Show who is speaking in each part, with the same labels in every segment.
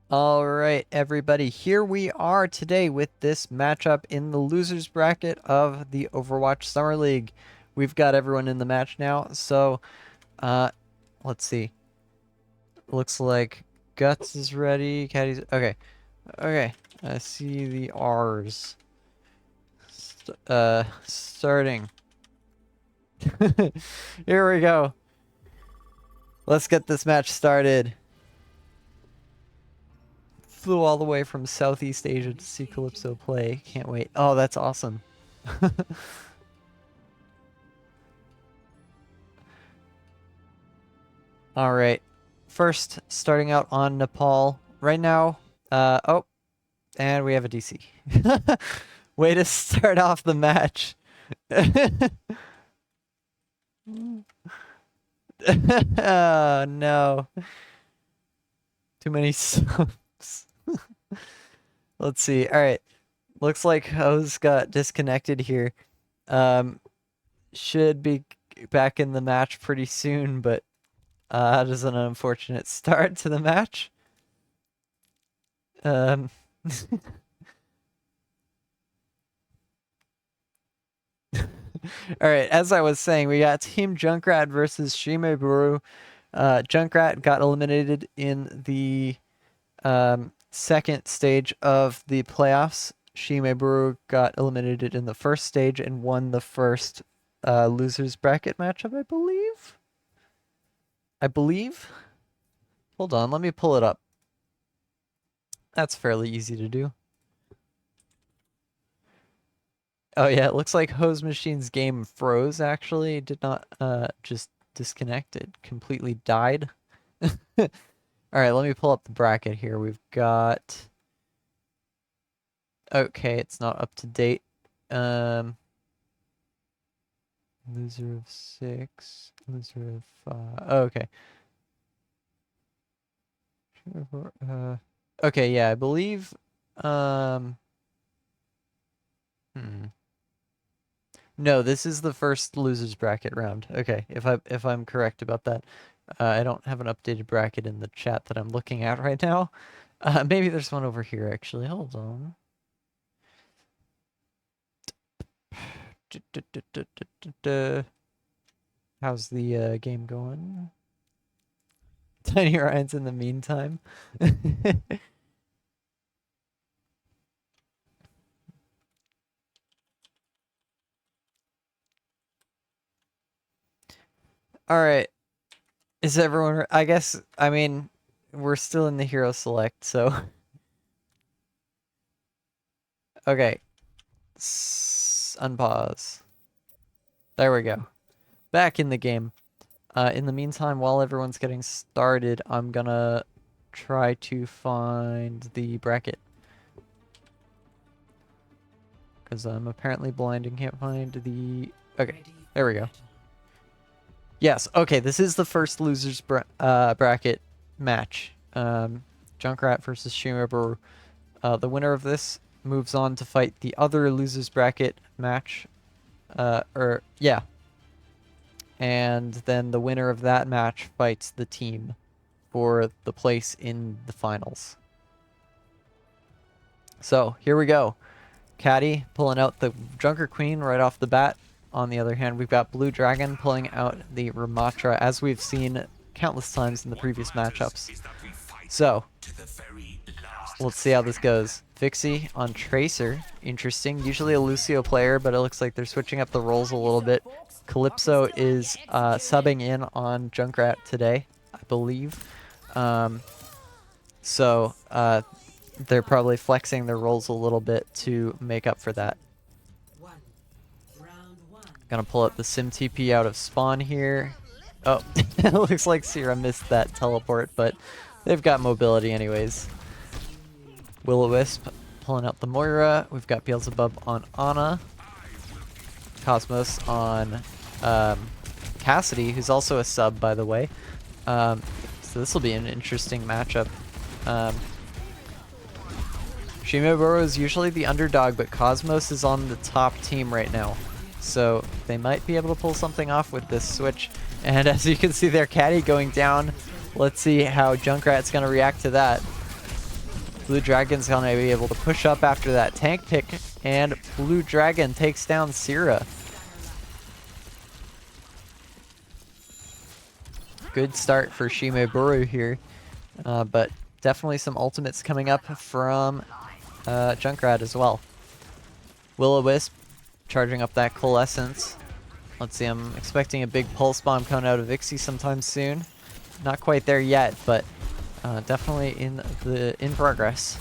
Speaker 1: All right, everybody, here we are today with this matchup in the losers bracket of the Overwatch Summer League. We've got everyone in the match now, so uh, let's see. Looks like Guts is ready. Caddy's okay. I see the R's. Starting. Here we go. Let's get this match started. Flew all the way from Southeast Asia to see Calypso play. Can't wait. Oh, that's awesome. All right. First, starting out on Nepal. Right now, oh, and we have a DC. Way to start off the match. Oh, no. Too many subs. Let's see. All right. Looks like Hose got disconnected here. Should be back in the match pretty soon, but that is an unfortunate start to the match. All right, as I was saying, we got Team Junkrat versus Shi Mae Boru. Junkrat got eliminated in the second stage of the playoffs. Shi Mae Boru got eliminated in the first stage and won the first losers bracket matchup, I believe. Hold on, let me pull it up. That's fairly easy to do. Oh yeah, it looks like Hose Machine's game froze actually. It did not just disconnect. It completely died. Alright, let me pull up the bracket here. We've got... Okay, it's not up to date. Loser of 6, loser of 5. Oh, okay. Okay, yeah, I believe No, this is the first losers bracket round. Okay, if I'm correct about that. I don't have an updated bracket in the chat that I'm looking at right now. Maybe there's one over here actually. Hold on. How's the game going? Tiny Ryan's in the meantime. All right. Is everyone? I guess. I mean, we're still in the hero select, so. Okay. Unpause. There we go. Back in the game. In the meantime, while everyone's getting started, I'm gonna try to find the bracket. Because I'm apparently blind and can't find the... Okay, there we go. Yes, okay, this is the first losers bracket match. Junkrat versus Shi Mae Boru. The winner of this moves on to fight the other losers bracket match. Yeah. And then the winner of that match fights the team for the place in the finals. So, here we go. Caddy pulling out the Junker Queen right off the bat. On the other hand, we've got Blue Dragon pulling out the Ramatra, as we've seen countless times in the previous matchups. So, let's see how this goes. Vixie on Tracer. Interesting. Usually a Lucio player, but it looks like they're switching up the roles a little bit. Calypso is subbing in on Junkrat today, I believe. So they're probably flexing their roles a little bit to make up for that. Gonna pull up the Sim TP out of spawn here. Oh, it looks like Sierra missed that teleport, but they've got mobility anyways. Will-O-Wisp pulling out the Moira. We've got Beelzebub on Ana. Cosmos on Cassidy, who's also a sub, by the way. So this will be an interesting matchup. Shi Mae Boru is usually the underdog, but Cosmos is on the top team right now. So they might be able to pull something off with this switch. And as you can see their caddy going down, let's see how Junkrat's going to react to that. Blue Dragon's gonna be able to push up after that tank pick, and Blue Dragon takes down Sierra. Good start for Shi Mae Boru here, but definitely some ultimates coming up from Junkrat as well. Will-O-Wisp charging up that Coalescence. Let's see, I'm expecting a big Pulse Bomb coming out of Vixie sometime soon. Not quite there yet, but definitely in progress.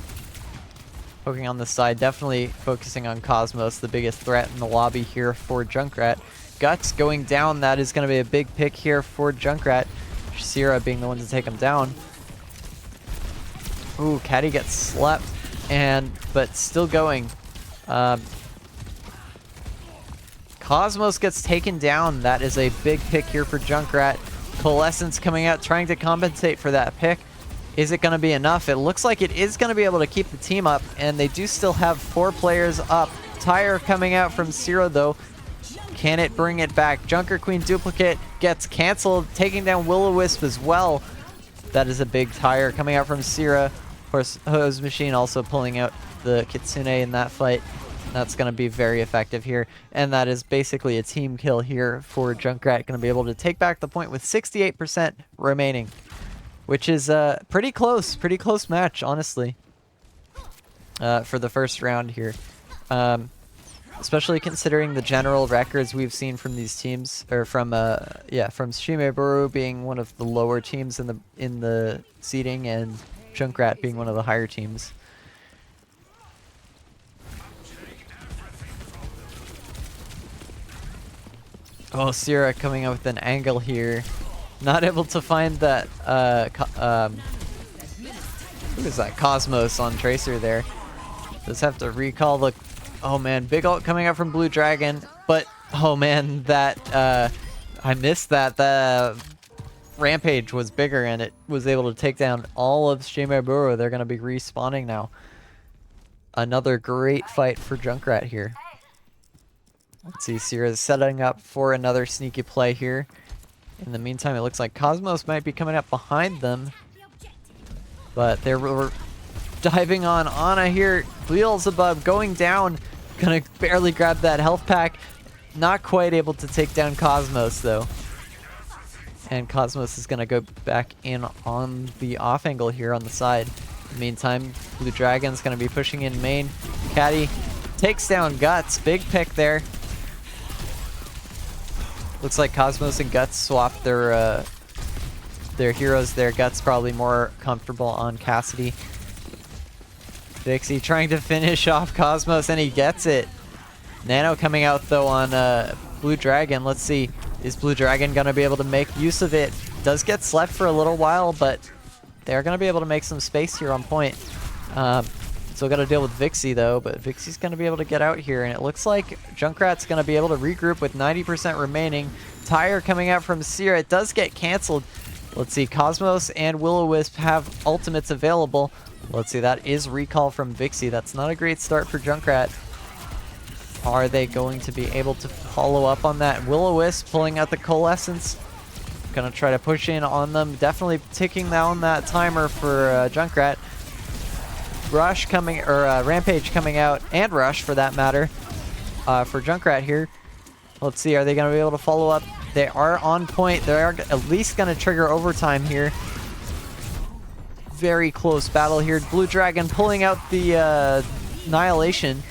Speaker 1: Poking on the side, definitely focusing on Cosmos, the biggest threat in the lobby here for Junkrat. Guts going down, that is going to be a big pick here for Junkrat. Sierra being the one to take him down. Ooh, Caddy gets slept, but still going. Cosmos gets taken down. That is a big pick here for Junkrat. Coalescence coming out, trying to compensate for that pick. Is it going to be enough? It looks like it is going to be able to keep the team up, and they do still have 4 players up. Tire coming out from Zero, though. Can it bring it back? Junker Queen duplicate gets canceled, taking down Will-O-Wisp as well. That is a big tire coming out from Sierra. Of course, Hose Machine also pulling out the Kitsune in that fight. That's going to be very effective here. And that is basically a team kill here for Junkrat. Going to be able to take back the point with 68% remaining, which is pretty close match, honestly, for the first round here. Especially considering the general records we've seen from these teams, or from Shi Mae Boru being one of the lower teams in the seeding, and Junkrat being one of the higher teams. Oh, Sierra coming up with an angle here. Not able to find that, who is that? Cosmos on Tracer there. Just have to recall the, oh man, big ult coming out from Blue Dragon. But, oh man, that, I missed that. The Rampage was bigger and it was able to take down all of Shi Mae Boru. They're going to be respawning now. Another great fight for Junkrat here. Let's see, Sierra's setting up for another sneaky play here. In the meantime, it looks like Cosmos might be coming up behind them. But they're diving on Ana here. Beelzebub going down. Gonna barely grab that health pack. Not quite able to take down Cosmos, though. And Cosmos is gonna go back in on the off angle here on the side. In the meantime, Blue Dragon's gonna be pushing in main. Caddy takes down Guts. Big pick there. Looks like Cosmos and Guts swapped their heroes there. Guts probably more comfortable on Cassidy. Vixie trying to finish off Cosmos, and he gets it. Nano coming out, though, on Blue Dragon. Let's see. Is Blue Dragon going to be able to make use of it? Does get slept for a little while, but they're going to be able to make some space here on point. Still got to deal with Vixie, though, but Vixie's going to be able to get out here, and it looks like Junkrat's going to be able to regroup with 90% remaining. Tire coming out from Sierra. It does get canceled. Let's see. Cosmos and Will-O-Wisp have ultimates available. Let's see. That is recall from Vixie. That's not a great start for Junkrat. Are they going to be able to follow up on that? Will-O-Wisp pulling out the Coalescence. Gonna try to push in on them. Definitely ticking down that timer for Junkrat. Rush coming, or Rampage coming out, and Rush for that matter, for Junkrat here. Let's see, are they going to be able to follow up? They are on point. They are at least going to trigger overtime here. Very close battle here. Blue Dragon pulling out the Annihilation.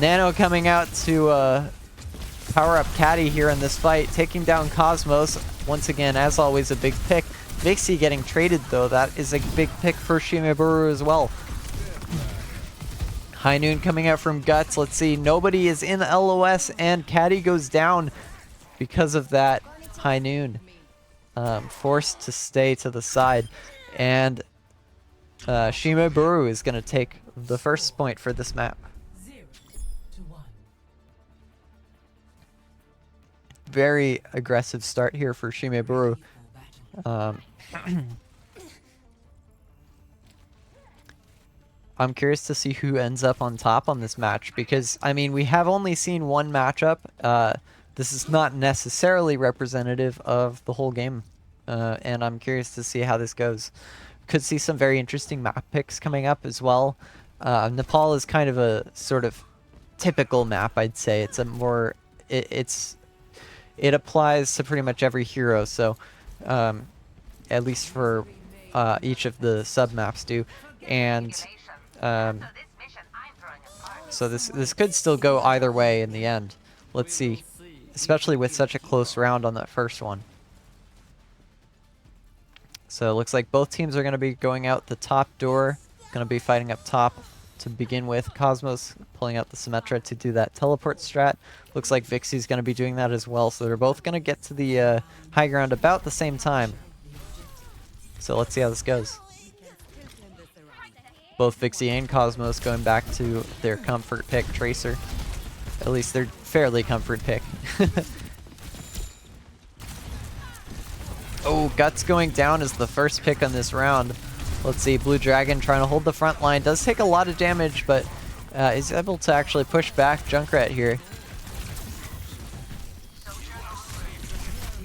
Speaker 1: Nano coming out to power up Caddy here in this fight, taking down Cosmos. Once again, as always, a big pick. Vixie getting traded, though. That is a big pick for Shi Mae Boru as well. High Noon coming out from Guts. Let's see. Nobody is in the LOS, and Caddy goes down because of that. High Noon forced to stay to the side. And Shi Mae Boru is going to take the first point for this map. Very aggressive start here for Shi Mae Boru. I'm curious to see who ends up on top on this match, because, I mean, we have only seen one matchup. This is not necessarily representative of the whole game, and I'm curious to see how this goes. could see some very interesting map picks coming up as well. Nepal is kind of a sort of typical map, I'd say. It's a more it applies to pretty much every hero, so at least for each of the sub maps do, and so this could still go either way in the end. Let's see, especially with such a close round on that first one. So it looks like both teams are going to be going out the top door, going to be fighting up top to begin with. Cosmos pulling out the Symmetra to do that teleport strat. Looks like Vixie's going to be doing that as well, so they're both going to get to the high ground about the same time. So let's see how this goes. Both Vixie and Cosmos going back to their comfort pick, Tracer. At least their fairly comfort pick. Oh, Guts going down is the first pick on this round. Let's see, Blue Dragon trying to hold the front line. Does take a lot of damage, but is able to actually push back Junkrat here.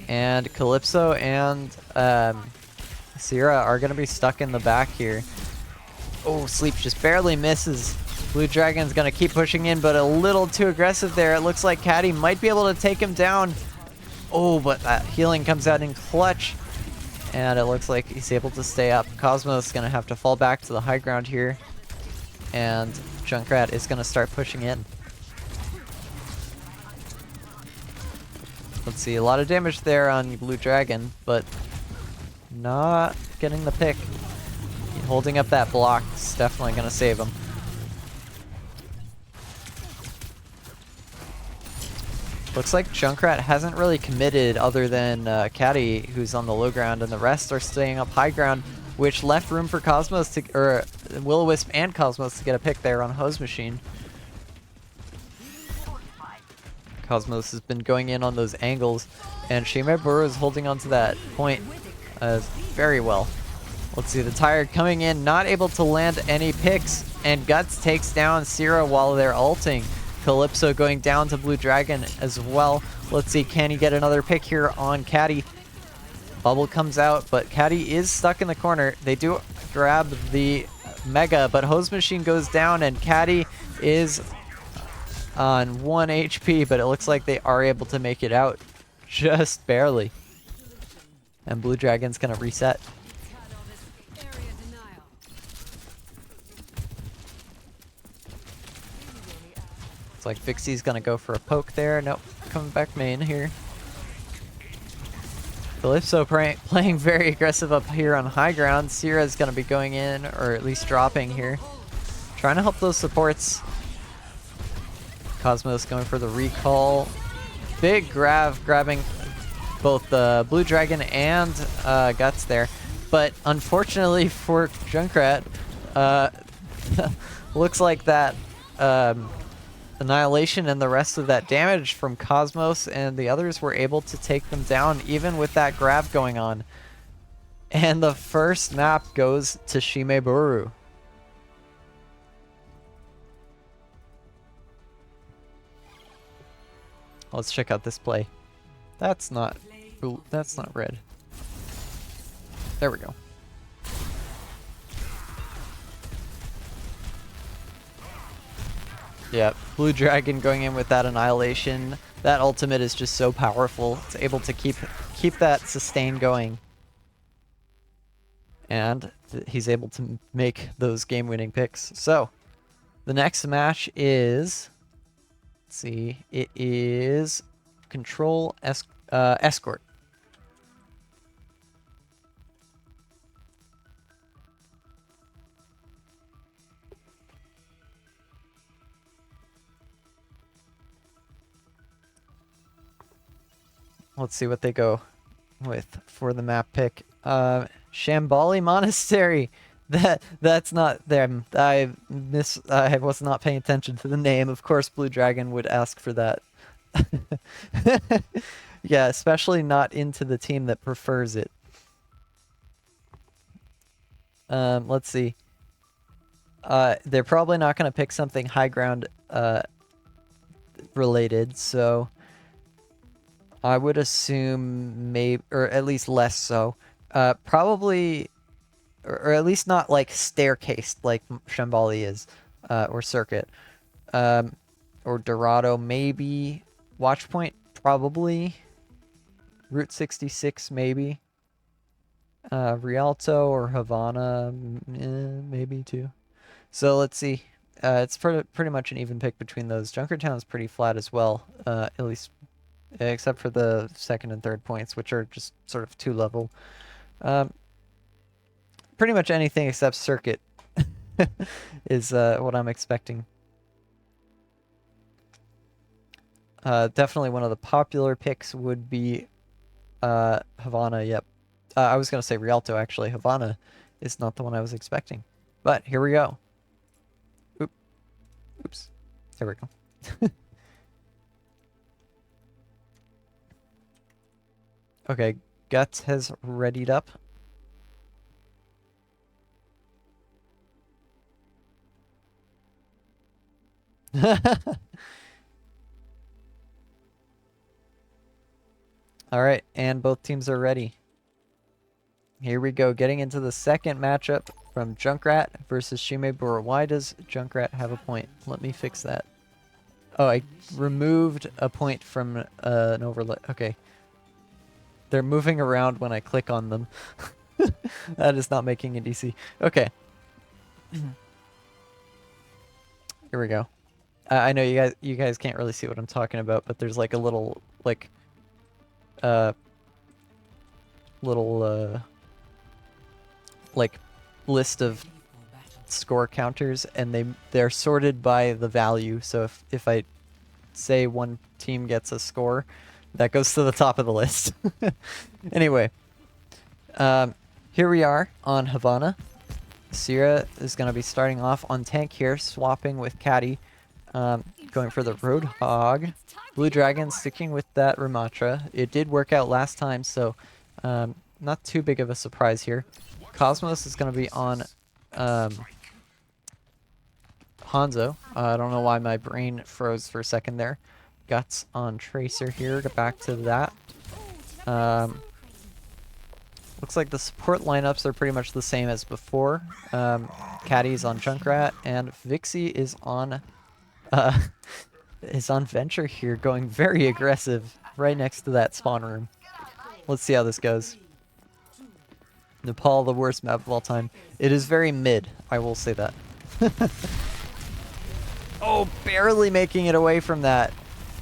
Speaker 1: And Calypso and Sierra are going to be stuck in the back here. Oh, Sleep just barely misses. Blue Dragon's going to keep pushing in, but a little too aggressive there. It looks like Caddy might be able to take him down. Oh, but that healing comes out in clutch. And it looks like he's able to stay up. Cosmos is going to have to fall back to the high ground here. And Junkrat is going to start pushing in. Let's see, a lot of damage there on Blue Dragon, but not getting the pick. Holding up that block is definitely going to save him. Looks like Junkrat hasn't really committed other than Caddy, who's on the low ground, and the rest are staying up high ground, which left room for Cosmos to, or Will-O-Wisp and Cosmos to get a pick there on Hose Machine. Cosmos has been going in on those angles, and Shi Mae Boru is holding onto that point very well. Let's see, the Tire coming in, not able to land any picks, and Guts takes down Sierra while they're ulting. Calypso going down to Blue Dragon as well. Let's see, can he get another pick here on Caddy? Bubble comes out, but Caddy is stuck in the corner. They do grab the Mega, but Hose Machine goes down, and Caddy is on 1 HP, but it looks like they are able to make it out just barely. And Blue Dragon's gonna reset. It's like Vixie's gonna go for a poke there. Nope, coming back main here. Calypso playing very aggressive up here on high ground. Sierra's gonna be going in, or at least dropping here. Trying to help those supports. Cosmos going for the recall. Big grabbing both the Blue Dragon and Guts there. But unfortunately for Junkrat, looks like that Annihilation and the rest of that damage from Cosmos and the others were able to take them down even with that grab going on. And the first map goes to Shi Mae Boru. Let's check out this play. That's not red. There we go. Yeah, Blue Dragon going in with that Annihilation. That ultimate is just so powerful. It's able to keep that sustain going. And he's able to make those game-winning picks. So, the next match is... Let's see. It is Control Escort. Let's see what they go with for the map pick. Shambali Monastery. That's not them. I was not paying attention to the name. Of course, Blue Dragon would ask for that. Yeah, especially not into the team that prefers it. Let's see. They're probably not going to pick something high ground related, so I would assume maybe, or at least less so. Probably or at least not like staircased like Shambali is, or Circuit. Or Dorado, maybe. Watchpoint, probably. Route 66, maybe. Rialto or Havana, maybe too. So let's see. It's pretty much an even pick between those. Junkertown is pretty flat as well, at least except for the second and third points, which are just sort of two level. Pretty much anything except Circuit is what I'm expecting. Definitely one of the popular picks would be Havana, yep. I was going to say Rialto, actually. Havana is not the one I was expecting. But here we go. Oops. There we go. Okay, Guts has readied up. Alright, and both teams are ready. Here we go, getting into the second matchup from Junkrat versus Shi Mae Boru. Why does Junkrat have a point? Let me fix that. Oh, I removed a point from an overlay. Okay. They're moving around when I click on them. That is not making it easy. Okay. Here we go. I know you guys can't really see what I'm talking about, but there's like a little like like list of score counters, and they're sorted by the value. So if I say one team gets a score, that goes to the top of the list. Anyway, here we are on Havana. Sierra is going to be starting off on tank here, swapping with Caddy, going for the Roadhog. Blue Dragon sticking with that Ramatra. It did work out last time, so not too big of a surprise here. Cosmos is going to be on Hanzo. I don't know why my brain froze for a second there. Guts on Tracer here. Get back to that. Looks like the support lineups are pretty much the same as before. Caddy's on Junkrat, and Vixie is on Venture here, going very aggressive right next to that spawn room. Let's see how this goes. Nepal, the worst map of all time. It is very mid, I will say that. Oh, barely making it away from that.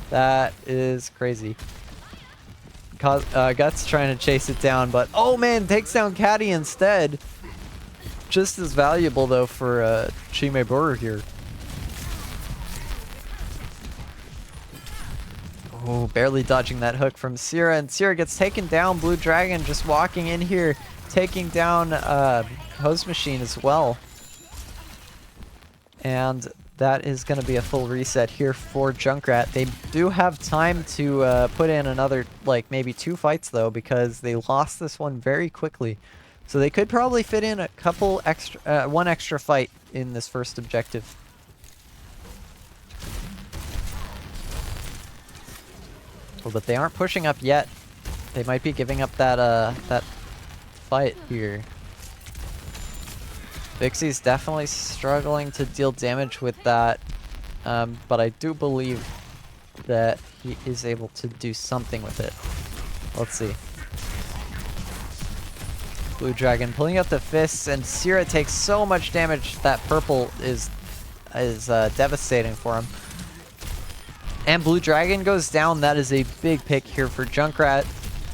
Speaker 1: That is crazy. Guts trying to chase it down, but oh man, takes down Caddy instead. Just as valuable though for Shi Mae Boru here. Oh, barely dodging that hook from Sierra, and Sierra gets taken down. Blue Dragon just walking in here, taking down Hose Machine as well. And that is going to be a full reset here for Junkrat. They do have time to put in another, like, maybe 2 fights, though, because they lost this one very quickly. So they could probably fit in a couple extra, one extra fight in this first objective. Oh, but they aren't pushing up yet. They might be giving up that that fight here. Vixie's definitely struggling to deal damage with that, but I do believe that he is able to do something with it. Let's see. Blue Dragon pulling out the fists, and Sierra takes so much damage. That purple is devastating for him. And Blue Dragon goes down. That is a big pick here for Junkrat.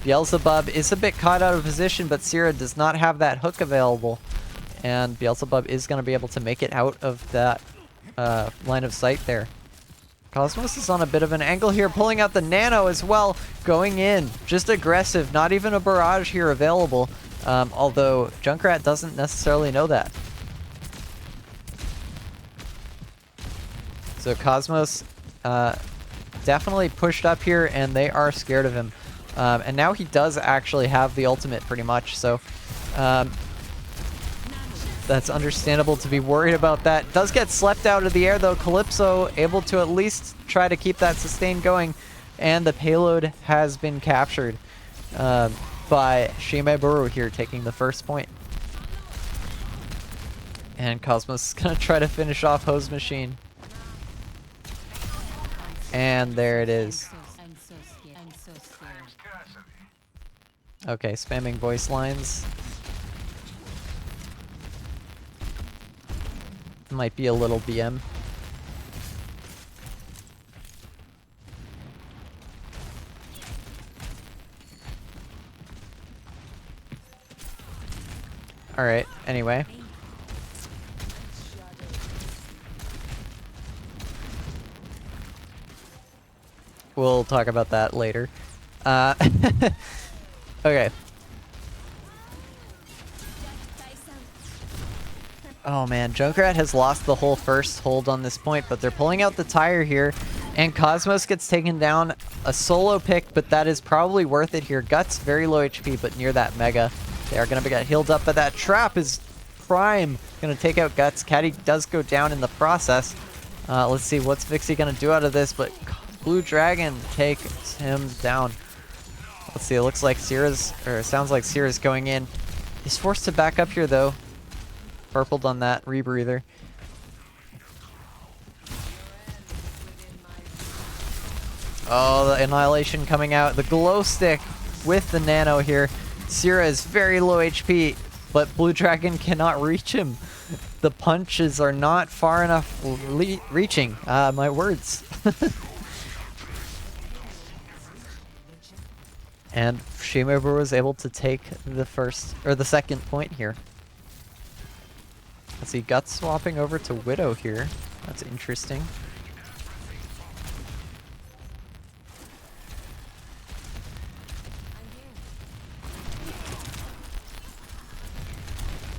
Speaker 1: Beelzebub is a bit caught out of position, but Sierra does not have that hook available. And Beelzebub is going to be able to make it out of that line of sight there. Cosmos is on a bit of an angle here, pulling out the Nano as well, going in. Just aggressive, not even a barrage here available, although Junkrat doesn't necessarily know that. So Cosmos definitely pushed up here, and they are scared of him. And now he does actually have the ultimate pretty much, so that's understandable to be worried about that. Does get slept out of the air though. Calypso able to at least try to keep that sustain going, and the payload has been captured by Shi Mae Boru here, taking the first point. And Cosmos is gonna try to finish off Hose Machine. And there it is. Okay, spamming voice lines. Might be a little BM. Alright, anyway. We'll talk about that later. Okay. Oh man, Junkrat has lost the whole first hold on this point, but they're pulling out the tire here, and Cosmos gets taken down. A solo pick, but that is probably worth it here. Guts, very low HP, but near that Mega. They are going to get healed up, but that trap is prime. Going to take out Guts. Caddy does go down in the process. Let's see, what's Vixie going to do out of this, but Blue Dragon takes him down. Let's see, it looks like Sierra's, or it sounds like Sierra's going in. He's forced to back up here, though. Purpled on that rebreather. Oh, the Annihilation coming out. The glow stick with the nano here. Sierra is very low HP, but Blue Dragon cannot reach him. The punches are not far enough reaching. My words. And Shi Mae Boru was able to take the first, or the second point here. Let's see, Guts swapping over to Widow here. That's interesting.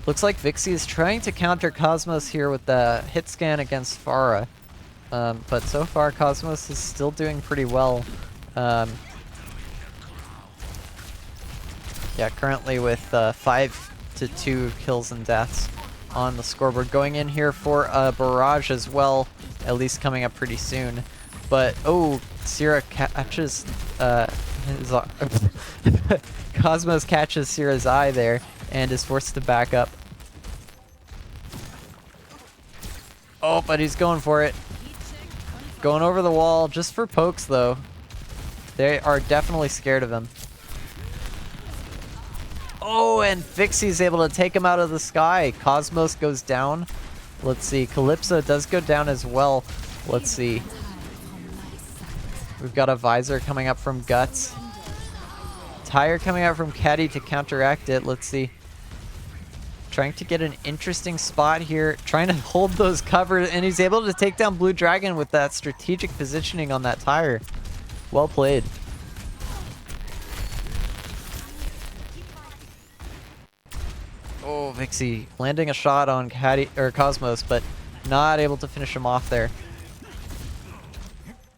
Speaker 1: Looks like Vixie is trying to counter Cosmos here with the hit scan against Pharah. But so far Cosmos is still doing pretty well. Yeah, currently with 5-2 kills and deaths on the scoreboard. Going in here for a barrage as well, at least coming up pretty soon. But, oh, Sierra catches Cosmos catches Sierra's eye there and is forced to back up. Oh, but he's going for it. Going over the wall just for pokes, though. They are definitely scared of him. Oh, and Vixie's able to take him out of the sky. Cosmos goes down. Let's see. Calypso does go down as well. Let's see. We've got a visor coming up from Guts. Tire coming out from Caddy to counteract it. Let's see. Trying to get an interesting spot here. Trying to hold those covered. And he's able to take down Blue Dragon with that strategic positioning on that tire. Well played. Oh, Vixie landing a shot on Caddy or Cosmos, but not able to finish him off there.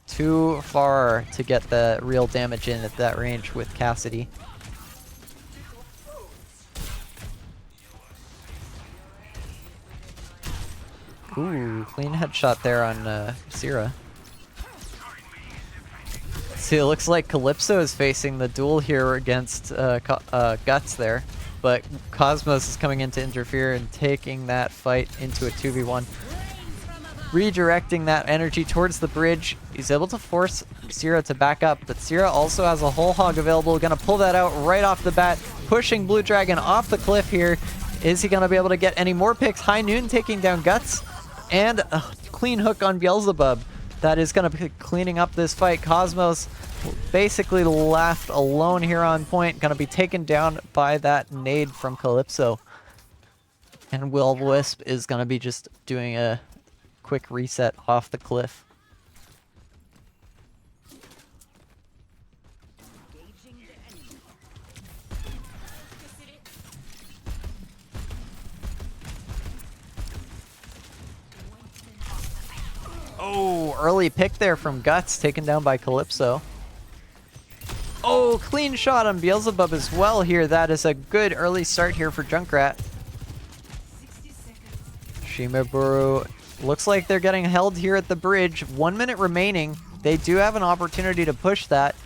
Speaker 1: Too far to get the real damage in at that range with Cassidy. Ooh, clean headshot there on Sierra. See, it looks like Calypso is facing the duel here against Guts there. But Cosmos is coming in to interfere and taking that fight into a 2v1. Redirecting that energy towards the bridge. He's able to force Sierra to back up, but Sierra also has a whole hog available. Gonna pull that out right off the bat, pushing Blue Dragon off the cliff here. Is he gonna be able to get any more picks? High Noon taking down Guts, and a clean hook on Beelzebub. That is gonna be cleaning up this fight. Cosmos basically left alone here on point, gonna be taken down by that nade from Calypso. And Will-O-Wisp is gonna be just doing a quick reset off the cliff. Oh, early pick there from Guts, taken down by Calypso. Oh, clean shot on Beelzebub as well here. That is a good early start here for Junkrat. Shi Mae Boru looks like they're getting held here at the bridge. 1 minute remaining. They do have an opportunity to push that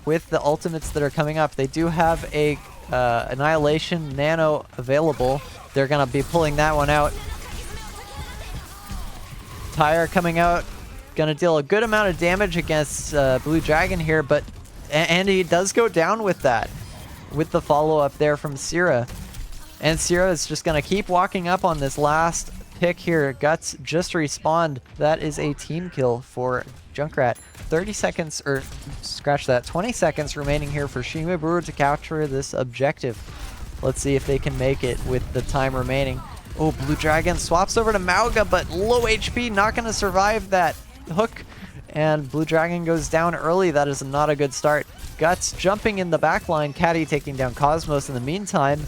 Speaker 1: with the ultimates that are coming up. They do have a Annihilation Nano available. they're gonna be pulling that one out. Tyre coming out, gonna deal a good amount of damage against Blue Dragon here, but and he does go down with that, with the follow-up there from Sierra. And Sierra is just gonna keep walking up on this last pick here. Guts just respawned. That is a team kill for Junkrat. 30 seconds, or scratch that, 20 seconds remaining here for Shi Mae Boru to capture this objective. Let's see if they can make it with the time remaining. Oh, Blue Dragon swaps over to Mauga, but low HP, not going to survive that hook. And Blue Dragon goes down early. That is not a good start. Guts jumping in the back line. Caddy taking down Cosmos in the meantime.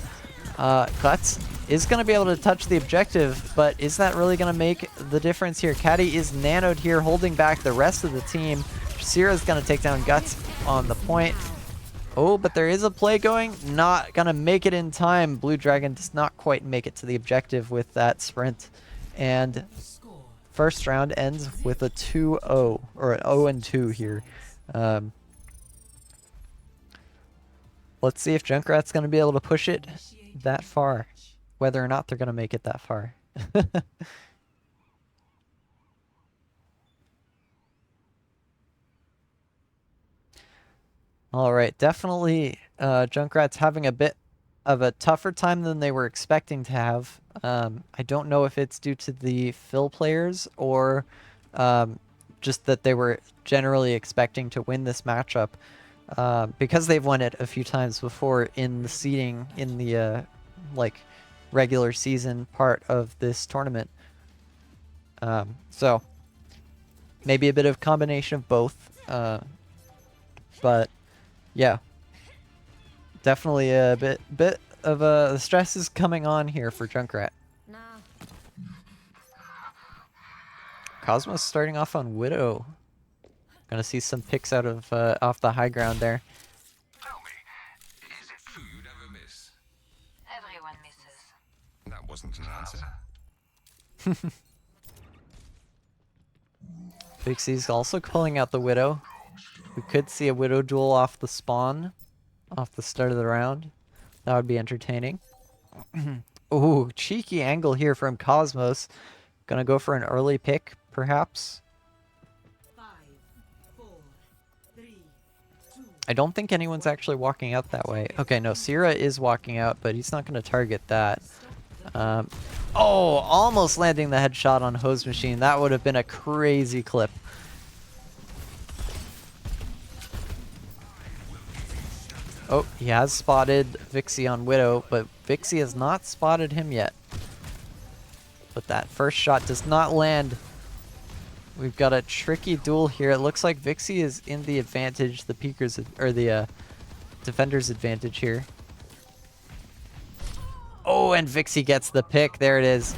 Speaker 1: Guts is going to be able to touch the objective, but is that really going to make the difference here? Caddy is nanoed here, holding back the rest of the team. Sierra's going to take down Guts on the point. Oh, but there is a play going. Not going to make it in time. Blue Dragon does not quite make it to the objective with that sprint. And first round ends with a 2-0, or an 0-2 here. Let's see if Junkrat's going to be able to push it that far. Whether or not they're going to make it that far. Alright, definitely Junkrat's having a bit of a tougher time than they were expecting to have. I don't know if it's due to the fill players or just that they were generally expecting to win this matchup. Because they've won it a few times before in the seeding, in the like regular season part of this tournament. So maybe a bit of combination of both. But yeah, definitely a bit of the stress is coming on here for Junkrat. Cosmos starting off on Widow. Gonna see some picks out of off the high ground there.
Speaker 2: Tell me, is it true you never miss?
Speaker 3: Everyone misses.
Speaker 2: That wasn't an answer.
Speaker 1: Vixie's also calling out the Widow. We could see a Widow duel off the spawn, off the start of the round. That would be entertaining. Ooh, cheeky angle here from Cosmos. Gonna go for an early pick, perhaps.
Speaker 3: 5, 4, 3, 2.
Speaker 1: I don't think anyone's actually walking out that way. Okay, no, Sierra is walking out, but he's not going to target that. Oh, almost landing the headshot on Hose Machine. That would have been a crazy clip. Oh, he has spotted Vixie on Widow, but Vixie has not spotted him yet. But that first shot does not land. We've got a tricky duel here. It looks like Vixie is in the advantage, the peekers, or the defender's advantage here. Oh, and Vixie gets the pick. There it is.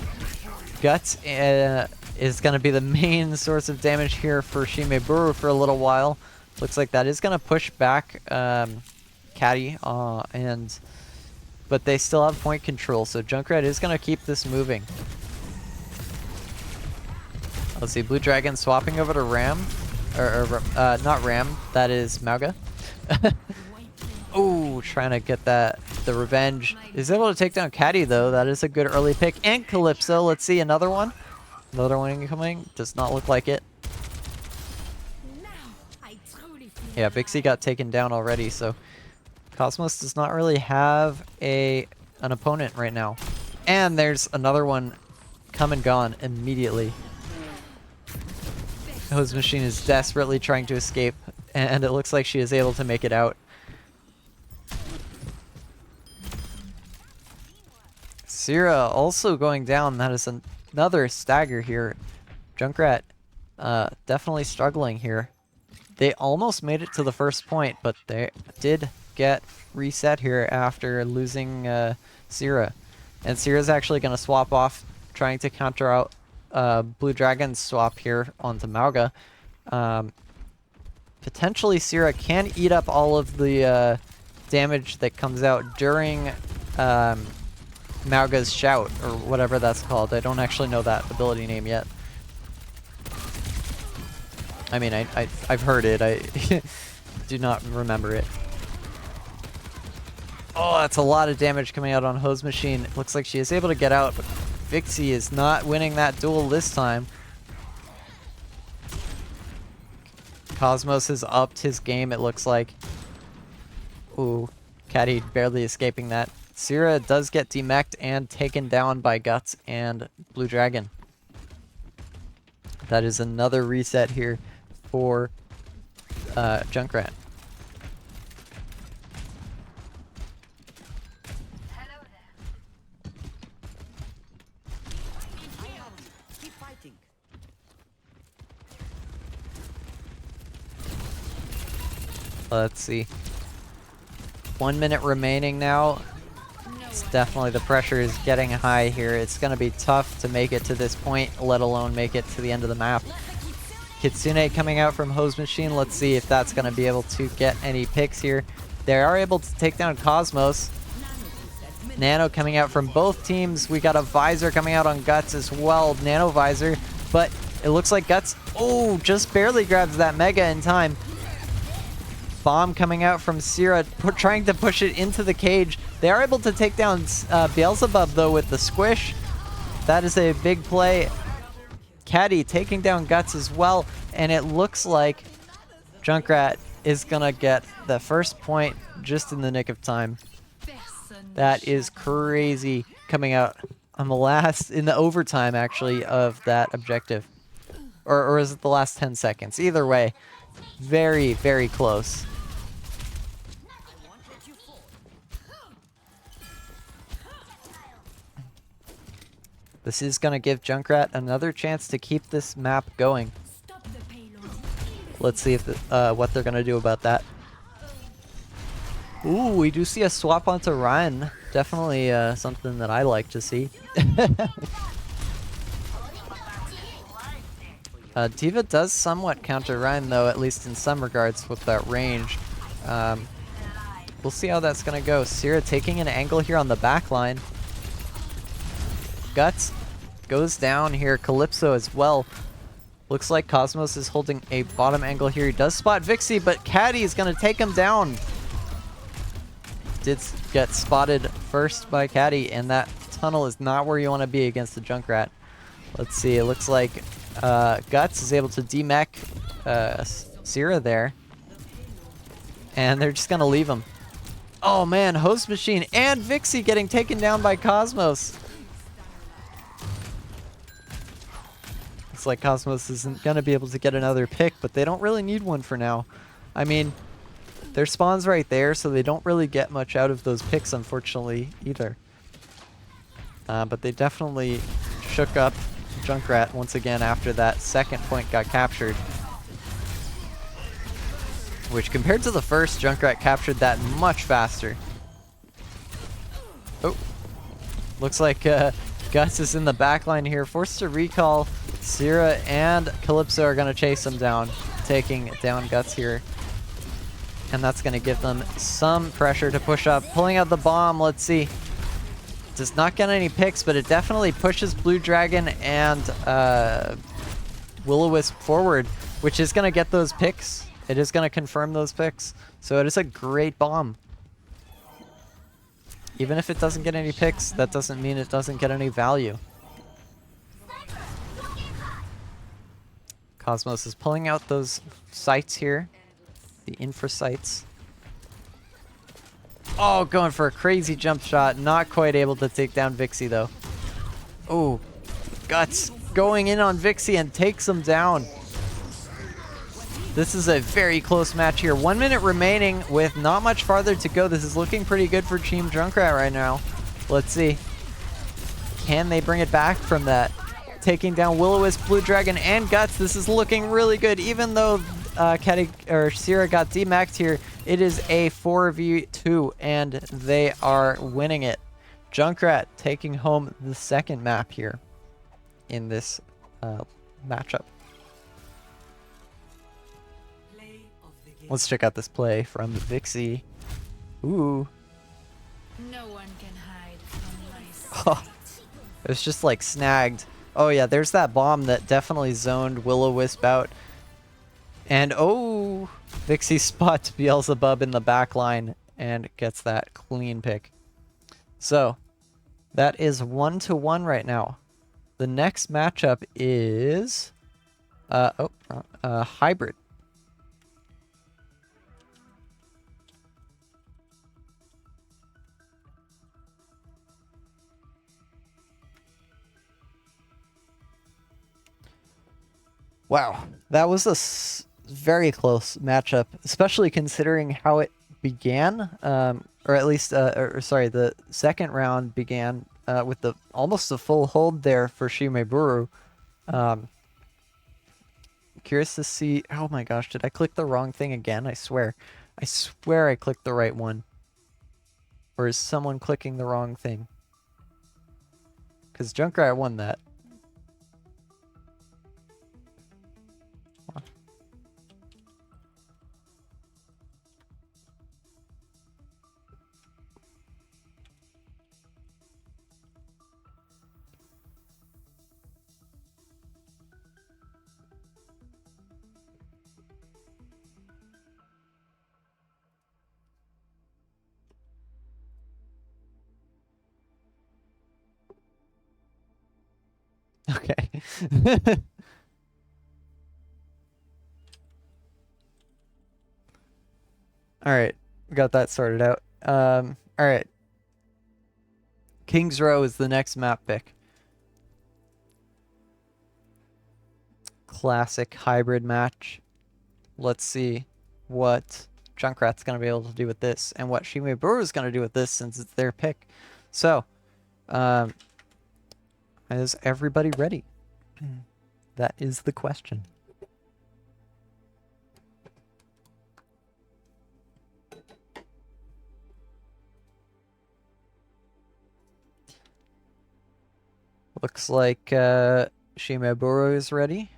Speaker 1: Guts is going to be the main source of damage here for Shi Mae Boru for a little while. Looks like that is going to push back Caddy, but they still have point control, so Junkrat is going to keep this moving. Let's see, Blue Dragon swapping over to Ram, or not Ram, that is Mauga. Oh, trying to get the revenge. Is able to take down Caddy though. That is a good early pick. And Calypso, let's see another one. Another one incoming. Does not look like it. Yeah, Vixie got taken down already, so Cosmos does not really have an opponent right now. And there's another one come and gone immediately. Hose Machine is desperately trying to escape, and it looks like she is able to make it out. Sierra also going down. That is another stagger here. Junkrat definitely struggling here. They almost made it to the first point, but they did get reset here after losing Sierra. And Sierra's actually going to swap off, trying to counter out Blue Dragon's swap here onto Mauga. Potentially Sierra can eat up all of the damage that comes out during Mauga's shout, or whatever that's called. I don't actually know that ability name yet. I mean, I've heard it. I do not remember it. Oh, that's a lot of damage coming out on Hose Machine. It looks like she is able to get out, but Vixie is not winning that duel this time. Cosmos has upped his game, it looks like. Ooh, Caddy barely escaping that. Sierra does get demeched and taken down by Guts and Blue Dragon. That is another reset here for Junkrat.
Speaker 3: Keep fighting.
Speaker 1: Let's see. 1 minute remaining now. It's definitely, the pressure is getting high here. It's going to be tough to make it to this point, let alone make it to the end of the map. Kitsune coming out from Hose Machine. Let's see if that's going to be able to get any picks here. They are able to take down Cosmos. Nano coming out from both teams. We got a Visor coming out on Guts as well. Nano Visor. But it looks like Guts, oh, just barely grabs that Mega in time. Bomb coming out from Sierra, trying to push it into the cage. They are able to take down Beelzebub, though, with the squish. That is a big play. Caddy taking down Guts as well. And it looks like Junkrat is going to get the first point just in the nick of time. That is crazy, coming out on the last, in the overtime, actually, of that objective. Or is it the last 10 seconds? Either way, very, very close. This is going to give Junkrat another chance to keep this map going. Let's see if what they're going to do about that. Ooh, we do see a swap onto Ryan. Definitely something that I like to see. Diva does somewhat counter Ryan, though, at least in some regards, with that range. We'll see how that's going to go. Sierra taking an angle here on the back line. Guts goes down here. Calypso as well. Looks like Cosmos is holding a bottom angle here. He does spot Vixie, but Caddy is going to take him down. Did get spotted first by Caddy, and that tunnel is not where you want to be against the Junkrat. Let's see. It looks like Guts is able to demech Sierra there. And they're just going to leave him. Oh man, Host Machine and Vixie getting taken down by Cosmos. Looks like Cosmos isn't going to be able to get another pick, but they don't really need one for now. I mean, their spawn's right there, so they don't really get much out of those picks, unfortunately, either. But they definitely shook up Junkrat once again after that second point got captured. Which, compared to the first, Junkrat captured that much faster. Oh. Looks like Guts is in the back line here. Forced to recall. Sierra and Calypso are going to chase him down. Taking down Guts here. And that's going to give them some pressure to push up. Pulling out the bomb. Let's see. Does not get any picks, but it definitely pushes Blue Dragon and Will-O-Wisp forward, which is going to get those picks. It is going to confirm those picks. So it is a great bomb. Even if it doesn't get any picks, that doesn't mean it doesn't get any value. Cosmos is pulling out those sights here. The infra sights. Oh, going for a crazy jump shot. Not quite able to take down Vixie, though. Oh, Guts going in on Vixie and takes him down. This is a very close match here. 1 minute remaining with not much farther to go. This is looking pretty good for Team Junkrat right now. Let's see. Can they bring it back from that? Taking down Will-O-Wisp, Blue Dragon, and Guts. This is looking really good. Even though Sierra got demexed here, it is a 4v2, and they are winning it. Junkrat taking home the second map here in this matchup. Let's check out this play from Vixie. Ooh.
Speaker 4: No one can hide from my
Speaker 1: Oh, it was just like snagged. Oh yeah, there's that bomb that definitely zoned Will-O-Wisp out. And oh, Vixie spots Beelzebub in the back line and gets that clean pick. So that is 1-1 right now. The next matchup is hybrid. Wow, that was a very close matchup, especially considering how it began, or at least, or sorry, the second round began with the almost a full hold there for Shi Mae Boru. Curious to see. Oh my gosh, did I click the wrong thing again? I swear I clicked the right one. Or is someone clicking the wrong thing? Because Junkrat won that. Okay. All right, got that sorted out. All right. King's Row is the next map pick. Classic hybrid match. Let's see what Junkrat's going to be able to do with this and what Shi Mae Boru is going to do with this since it's their pick. So, is everybody ready? That is the question. Looks like Shi Mae Boru is ready.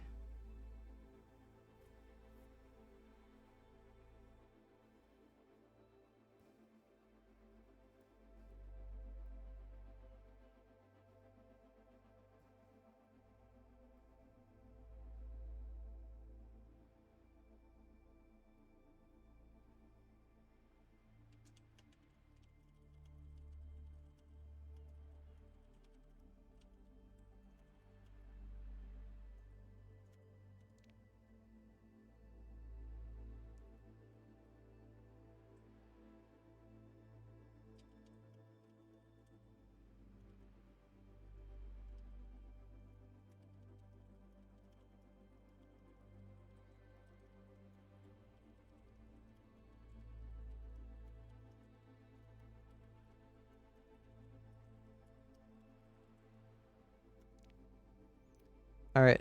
Speaker 1: All right.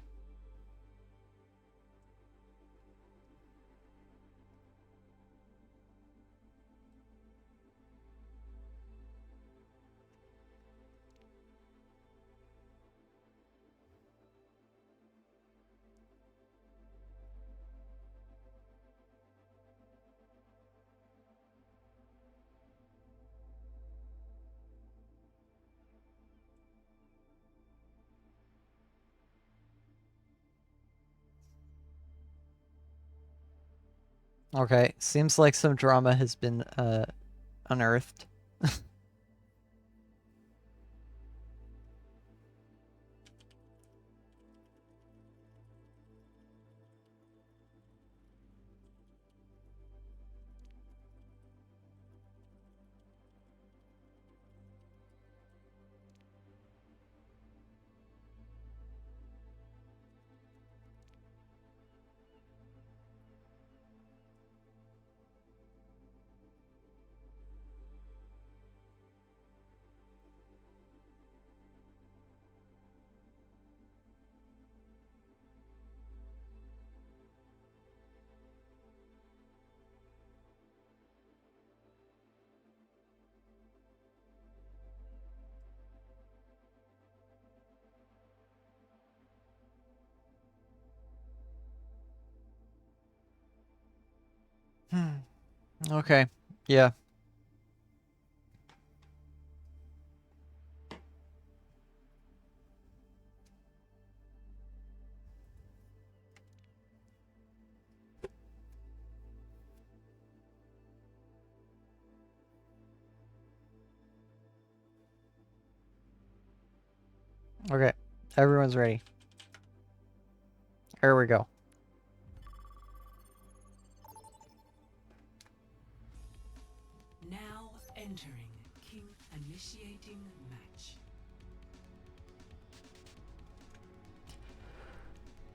Speaker 1: Okay, seems like some drama has been unearthed. Okay, yeah. Okay, everyone's ready. Here we go.
Speaker 3: Now entering King initiating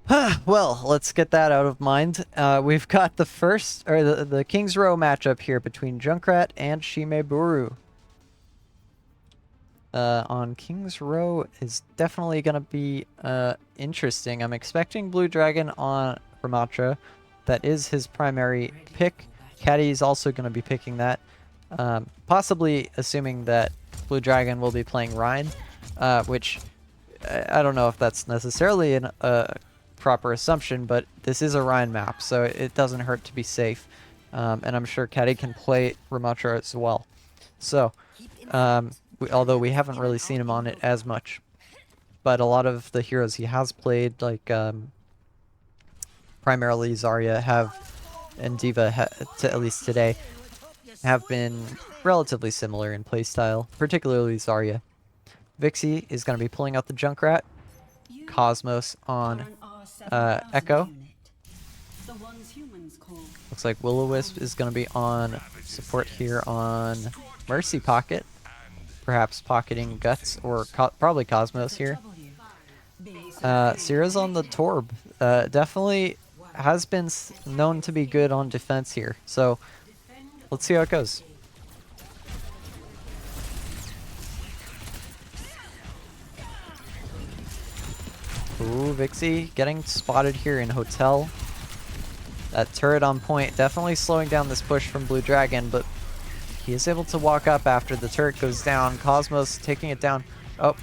Speaker 3: match.
Speaker 1: Well, let's get that out of mind. We've got the first, or the King's Row matchup here between Junkrat and Shi Mae Boru. On King's Row is definitely going to be interesting. I'm expecting Blue Dragon on Ramatra. That is his primary pick. Caddy is also going to be picking that. Possibly assuming that Blue Dragon will be playing Rhine, which I don't know if that's necessarily a proper assumption, but this is a Rhine map, so it doesn't hurt to be safe. And I'm sure Caddy can play Ramatra as well. So, although we haven't really seen him on it as much, but a lot of the heroes he has played, like primarily Zarya, and Diva, at least today, have been relatively similar in playstyle, particularly Zarya. Vixie is going to be pulling out the Junkrat, Cosmos on Echo. Looks like Will-O-Wisp is going to be on support here on Mercy Pocket. Perhaps pocketing Guts, or probably Cosmos here. Sierra's on the Torb. Definitely has been known to be good on defense here. So let's see how it goes. Ooh, Vixie getting spotted here in Hotel. That turret on point, definitely slowing down this push from Blue Dragon, but he is able to walk up after the turret goes down. Cosmos taking it down. Oh.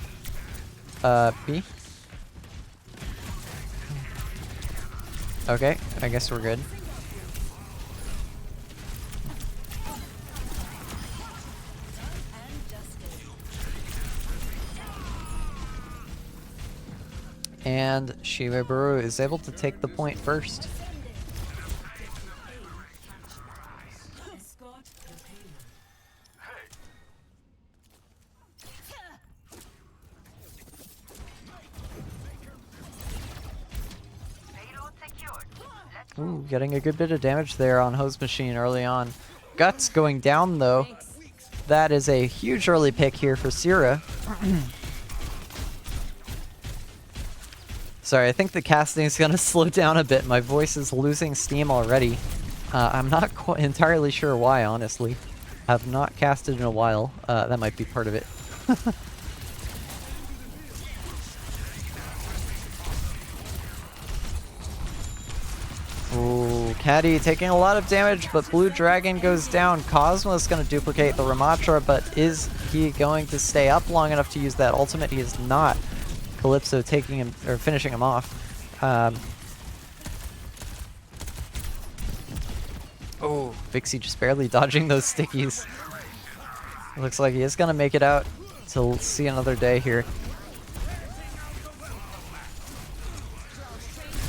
Speaker 1: B? Okay, I guess we're good. And Shi Mae Boru is able to take the point first. Ooh, getting a good bit of damage there on Hose Machine early on. Guts going down though. That is a huge early pick here for Sierra. Sorry, I think the casting is going to slow down a bit. My voice is losing steam already. I'm not entirely sure why, honestly. I've not casted in a while. That might be part of it. Ooh, Caddy taking a lot of damage, but Blue Dragon goes down. Cosmo's going to duplicate the Ramatra, but is he going to stay up long enough to use that ultimate? He is not. Calypso taking him, or finishing him off. Oh, Vixie just barely dodging those stickies. Looks like he is going to make it out to see another day here.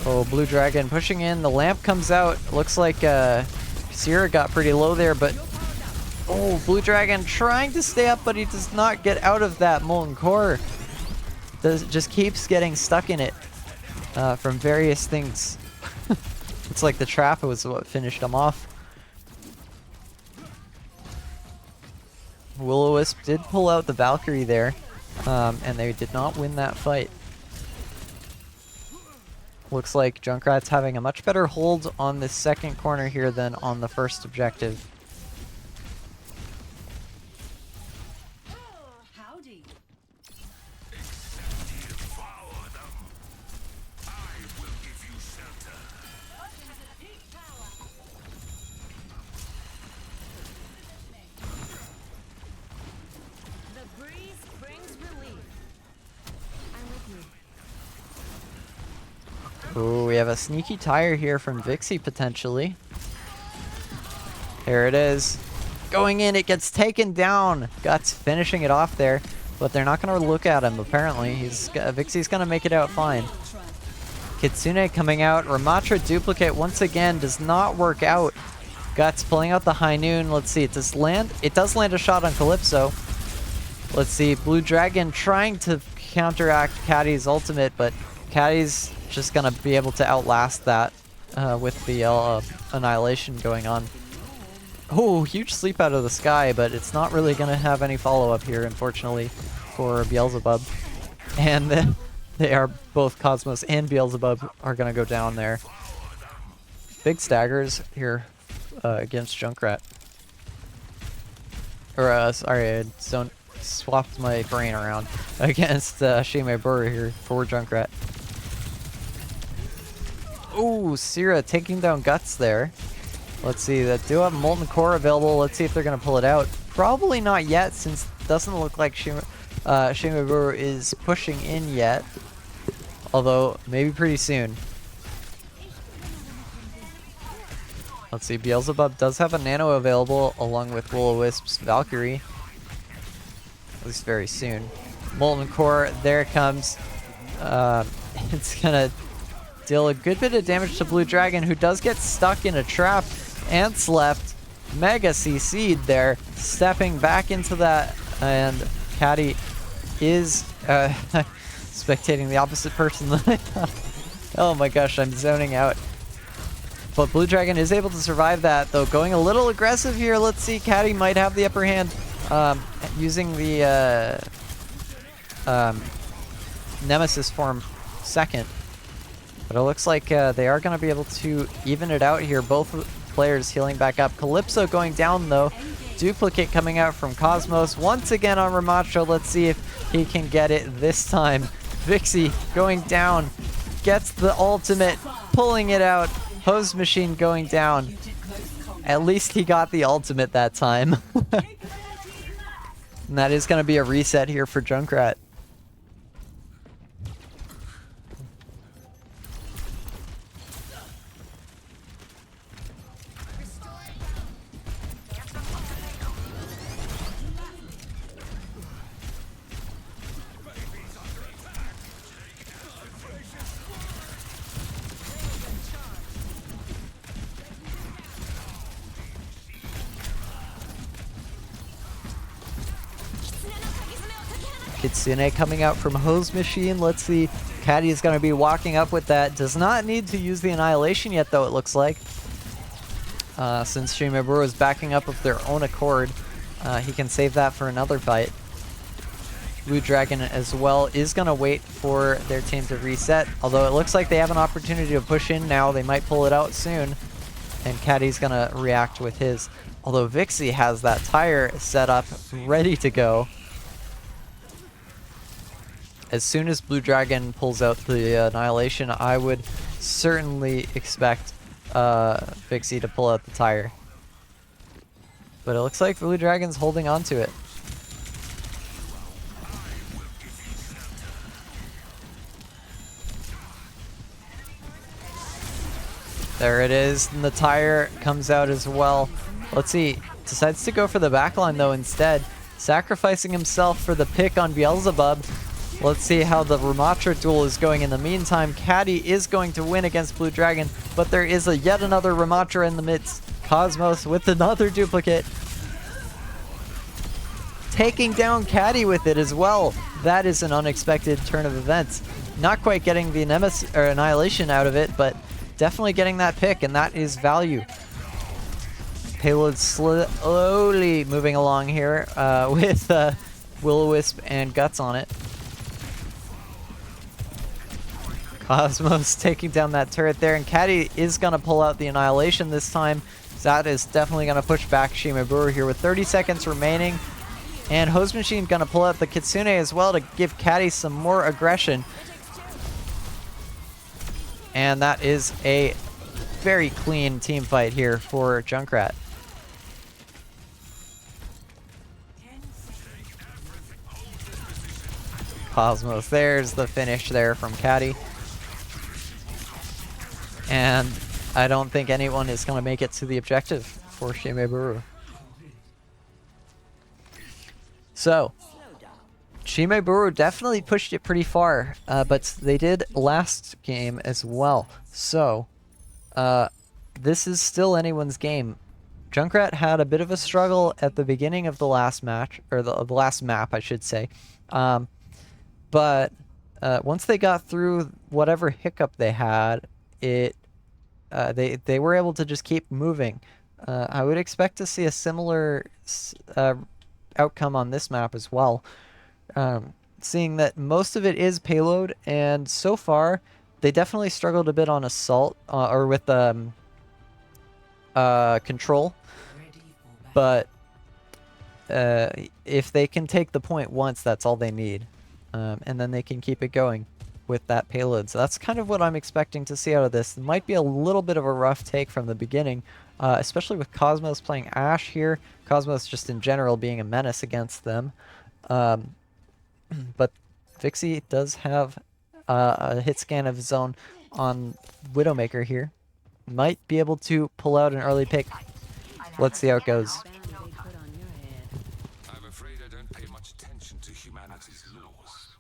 Speaker 1: Oh, Blue Dragon pushing in. The lamp comes out. Looks like Sierra got pretty low there, but... Oh, Blue Dragon trying to stay up, but he does not get out of that Molten Core. Just keeps getting stuck in it from various things. It's like the trap was what finished him off. Will-O-Wisp did pull out the Valkyrie there, and they did not win that fight. Looks like Junkrat's having a much better hold on this second corner here than on the first objective. Ooh, we have a sneaky tire here from Vixie, potentially. Here it is. Going in, it gets taken down. Guts finishing it off there, but they're not going to look at him, apparently. Vixie's going to make it out fine. Kitsune coming out. Ramatra duplicate once again does not work out. Guts pulling out the High Noon. Let's see, it does land. It does land a shot on Calypso. Let's see, Blue Dragon trying to counteract Caddy's ultimate, but Caddy's just gonna be able to outlast that with the Annihilation going on. Oh, huge sleep out of the sky, but it's not really gonna have any follow-up here, unfortunately, for Beelzebub. And then they are both Cosmos and Beelzebub are gonna go down there. Big staggers here against Junkrat. Or sorry, I swapped my brain around against Shi Mae Boru here for Junkrat. Ooh, Sierra taking down Guts there. Let's see, they do have Molten Core available. Let's see if they're going to pull it out. Probably not yet, since it doesn't look like Shi Mae Boru is pushing in yet. Although, maybe pretty soon. Let's see, Beelzebub does have a Nano available along with Will-O-Wisp's Valkyrie. At least very soon. Molten Core, there it comes. It's gonna deal a good bit of damage to Blue Dragon, who does get stuck in a trap and slept. Mega CC'd there, stepping back into that, and Caddy is spectating the opposite person. Oh my gosh, I'm zoning out. But Blue Dragon is able to survive that, though going a little aggressive here. Let's see, Caddy might have the upper hand using the Nemesis form second. But it looks like they are going to be able to even it out here. Both players healing back up. Calypso going down, though. Duplicate coming out from Cosmos. Once again on Ramacho. Let's see if he can get it this time. Vixie going down. Gets the ultimate. Pulling it out. Hose Machine going down. At least he got the ultimate that time. And that is going to be a reset here for Junkrat. Kitsune coming out from Hose Machine. Let's see. Caddy is going to be walking up with that. Does not need to use the Annihilation yet, though, it looks like. Since Shi Mae Boru is backing up of their own accord, he can save that for another fight. Blue Dragon as well is going to wait for their team to reset. Although it looks like they have an opportunity to push in now. They might pull it out soon. And Caddy's going to react with his. Although Vixie has that tire set up, ready to go. As soon as Blue Dragon pulls out the Annihilation, I would certainly expect Vixie to pull out the tire. But it looks like Blue Dragon's holding on to it. There it is, and the tire comes out as well. Let's see, decides to go for the backline though instead, sacrificing himself for the pick on Beelzebub. Let's see how the Ramatra duel is going in the meantime. Caddy is going to win against Blue Dragon, but there is yet another Ramatra in the midst. Cosmos with another duplicate. Taking down Caddy with it as well. That is an unexpected turn of events. Not quite getting the Nemesis or Annihilation out of it, but definitely getting that pick, and that is value. Payload slowly moving along here with Will-O-Wisp and Guts on it. Cosmos taking down that turret there, and Caddy is going to pull out the Annihilation this time. That is definitely going to push back Shi Mae Boru here with 30 seconds remaining. And Hose Machine going to pull out the Kitsune as well to give Caddy some more aggression. And that is a very clean team fight here for Junkrat. Cosmos, there's the finish there from Caddy. And I don't think anyone is going to make it to the objective for Shi Mae Boru. So, Shi Mae Boru definitely pushed it pretty far, but they did last game as well. So, this is still anyone's game. Junkrat had a bit of a struggle at the beginning of the last match, or the last map, I should say. But but once they got through whatever hiccup they had, they were able to just keep moving. I would expect to see a similar outcome on this map as well. Seeing that most of it is payload, and so far they definitely struggled a bit on assault or with control, but if they can take the point once, that's all they need, and then they can keep it going with that payload. So that's kind of what I'm expecting to see out of this. It might be a little bit of a rough take from the beginning, especially with Cosmos playing Ashe here. Cosmos just in general being a menace against them. But Vixie does have a hit scan of his own on Widowmaker here. Might be able to pull out an early pick. Let's see how it goes.
Speaker 2: I'm afraid I don't pay much attention to humanity's laws.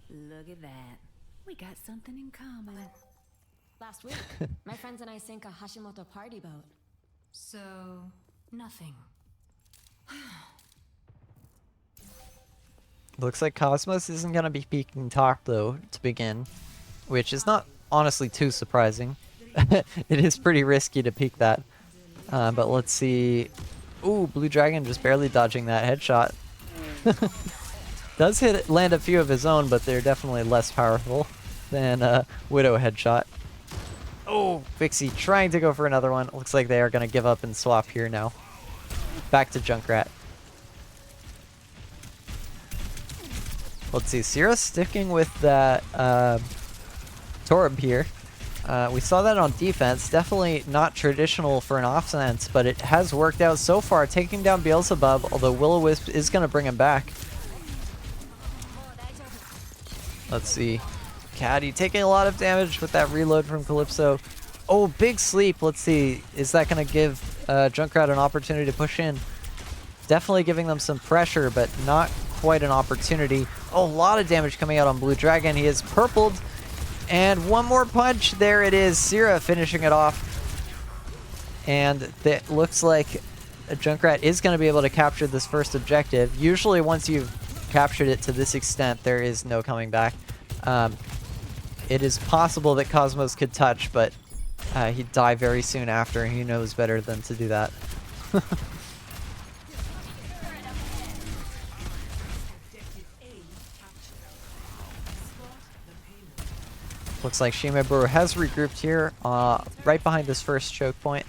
Speaker 5: Look at that. We got something in common.
Speaker 6: Last week, my friends and I sank a Hashimoto party boat.
Speaker 4: So, nothing.
Speaker 1: Looks like Cosmos isn't going to be peeking top though to begin, which is not honestly too surprising. It is pretty risky to peek that. But let's see. Ooh, Blue Dragon just barely dodging that headshot. Does land a few of his own, but they're definitely less powerful than Widow headshot. Oh, Vixie trying to go for another one. Looks like they are going to give up and swap here now. Back to Junkrat. Let's see, Sierra sticking with that Torb here. We saw that on defense. Definitely not traditional for an offense, but it has worked out so far, taking down Beelzebub, although Will-O-Wisp is going to bring him back. Let's see. Caddy taking a lot of damage with that reload from Calypso. Oh, big sleep. Let's see. Is that going to give Junkrat an opportunity to push in? Definitely giving them some pressure, but not quite an opportunity. Oh, a lot of damage coming out on Blue Dragon. He is purpled. And one more punch. There it is. Sierra finishing it off. And it looks like Junkrat is going to be able to capture this first objective. Usually once you've captured it to this extent, there is no coming back. It is possible that Cosmos could touch, but he'd die very soon after. He knows better than to do that. Looks like Shi Mae Boru has regrouped here, right behind this first choke point.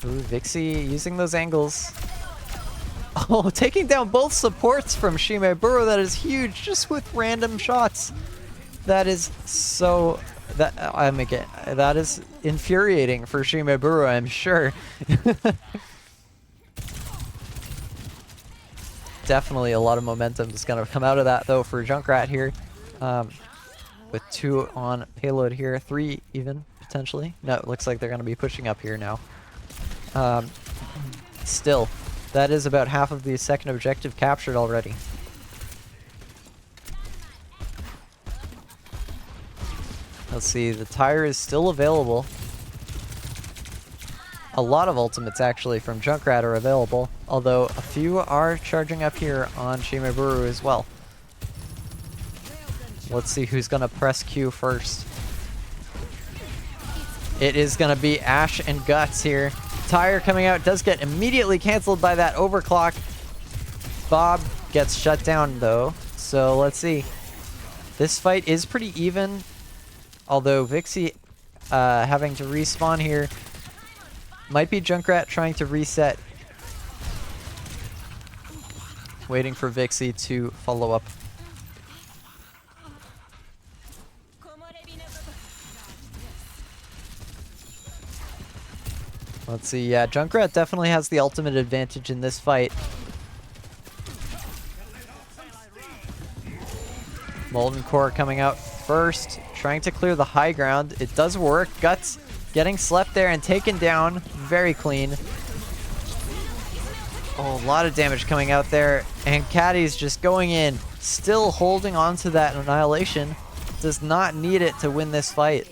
Speaker 1: Ooh, Vixie using those angles. Oh, taking down both supports from Shi Mae Boru. That is huge, just with random shots. That is so... that is infuriating for Shi Mae Boru, I'm sure. Definitely a lot of momentum is going to come out of that, though, for Junkrat here. With 2 on payload here, 3 even, potentially. No, it looks like they're going to be pushing up here now. Still, that is about half of the second objective captured already. Let's see, the tire is still available. A lot of ultimates actually from Junkrat are available, although a few are charging up here on Shi Mae Boru as well. Let's see who's gonna press Q first. It is gonna be Ashe and Guts here. Tire coming out does get immediately canceled by that overclock. Bob gets shut down though, so let's see. This fight is pretty even, although Vixie having to respawn here. Might be Junkrat trying to reset. Waiting for Vixie to follow up. Let's see, yeah, Junkrat definitely has the ultimate advantage in this fight. Molten Core coming out first, trying to clear the high ground. It does work. Guts getting slept there and taken down. Very clean. Oh, a lot of damage coming out there. And Caddy's just going in, still holding on to that Annihilation. Does not need it to win this fight.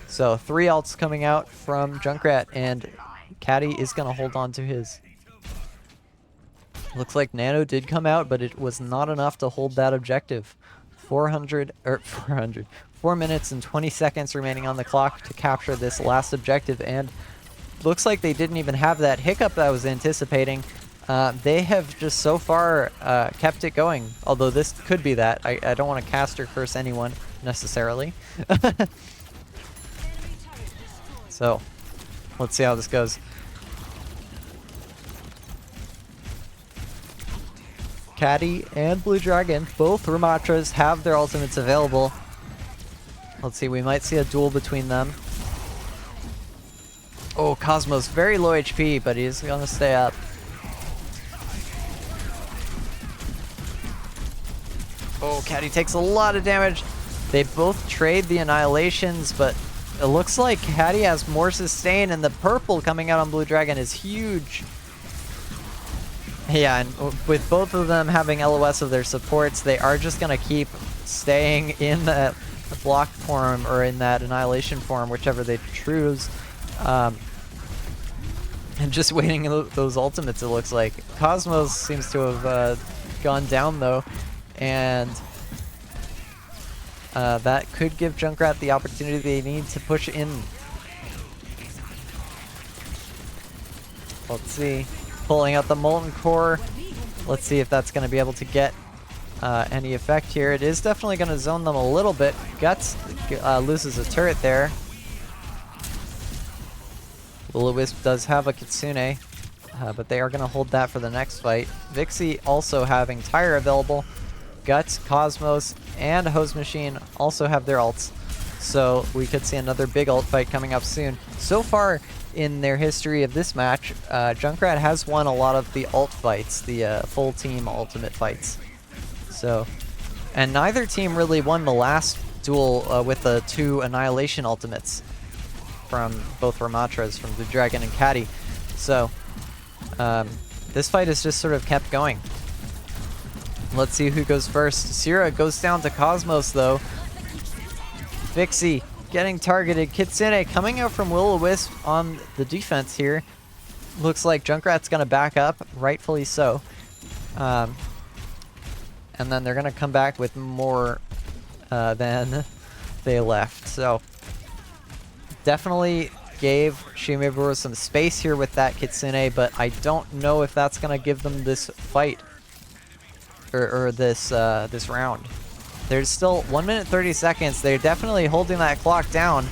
Speaker 1: So 3 ults coming out from Junkrat, and Caddy is going to hold on to his. Looks like Nano did come out, but it was not enough to hold that objective. 4 minutes and 20 seconds remaining on the clock to capture this last objective, and looks like they didn't even have that hiccup that I was anticipating. They have just so far kept it going, although this could be that. I don't want to cast or curse anyone necessarily. So, let's see how this goes. Caddy and Blue Dragon, both Ramatras, have their ultimates available. Let's see, we might see a duel between them. Oh, Cosmos, very low HP, but he's gonna stay up. Oh, Caddy takes a lot of damage. They both trade the annihilations, but it looks like Caddy has more sustain, and the purple coming out on Blue Dragon is huge. Yeah, and with both of them having LOS of their supports, they are just going to keep staying in that block form or in that annihilation form, whichever they choose. And just waiting those ultimates, it looks like. Cosmos seems to have gone down, though, and that could give Junkrat the opportunity they need to push in. Let's see. Pulling out the Molten Core. Let's see if that's going to be able to get any effect here. It is definitely going to zone them a little bit. Guts loses a turret there. Will-O-Wisp does have a Kitsune, but they are going to hold that for the next fight. Vixie also having Tire available. Guts, Cosmos, and Hose Machine also have their ults. So we could see another big ult fight coming up soon. So far in their history of this match, Junkrat has won a lot of the ult fights, the full team ultimate fights. So, and neither team really won the last duel with the 2 Annihilation ultimates from both Ramatras, from Blue Dragon and Caddy. So, this fight has just sort of kept going. Let's see who goes first. Sierra goes down to Cosmos, though. Vixie getting targeted. Kitsune coming out from Will-O-Wisp on the defense here. Looks like Junkrat's going to back up, rightfully so. And then they're going to come back with more than they left. So, definitely gave Shi Mae Boru some space here with that Kitsune, but I don't know if that's going to give them this fight. Or this round. There's still 1 minute 30 seconds. They're definitely holding that clock down.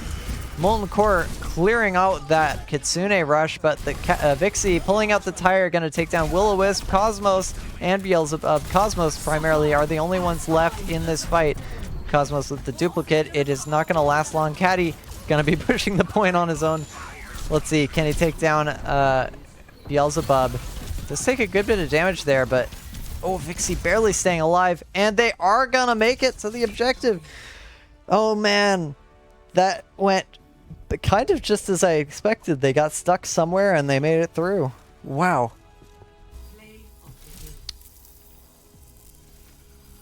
Speaker 1: Molten Core clearing out that Kitsune rush, but the Vixie pulling out the Tire, going to take down Will-O-Wisp, Cosmos, and Beelzebub. Cosmos primarily are the only ones left in this fight. Cosmos with the duplicate. It is not going to last long. Caddy going to be pushing the point on his own. Let's see. Can he take down Beelzebub? Does take a good bit of damage there, but oh, Vixie barely staying alive, and they are gonna make it to the objective. Oh man, that went kind of just as I expected. They got stuck somewhere and they made it through. Wow.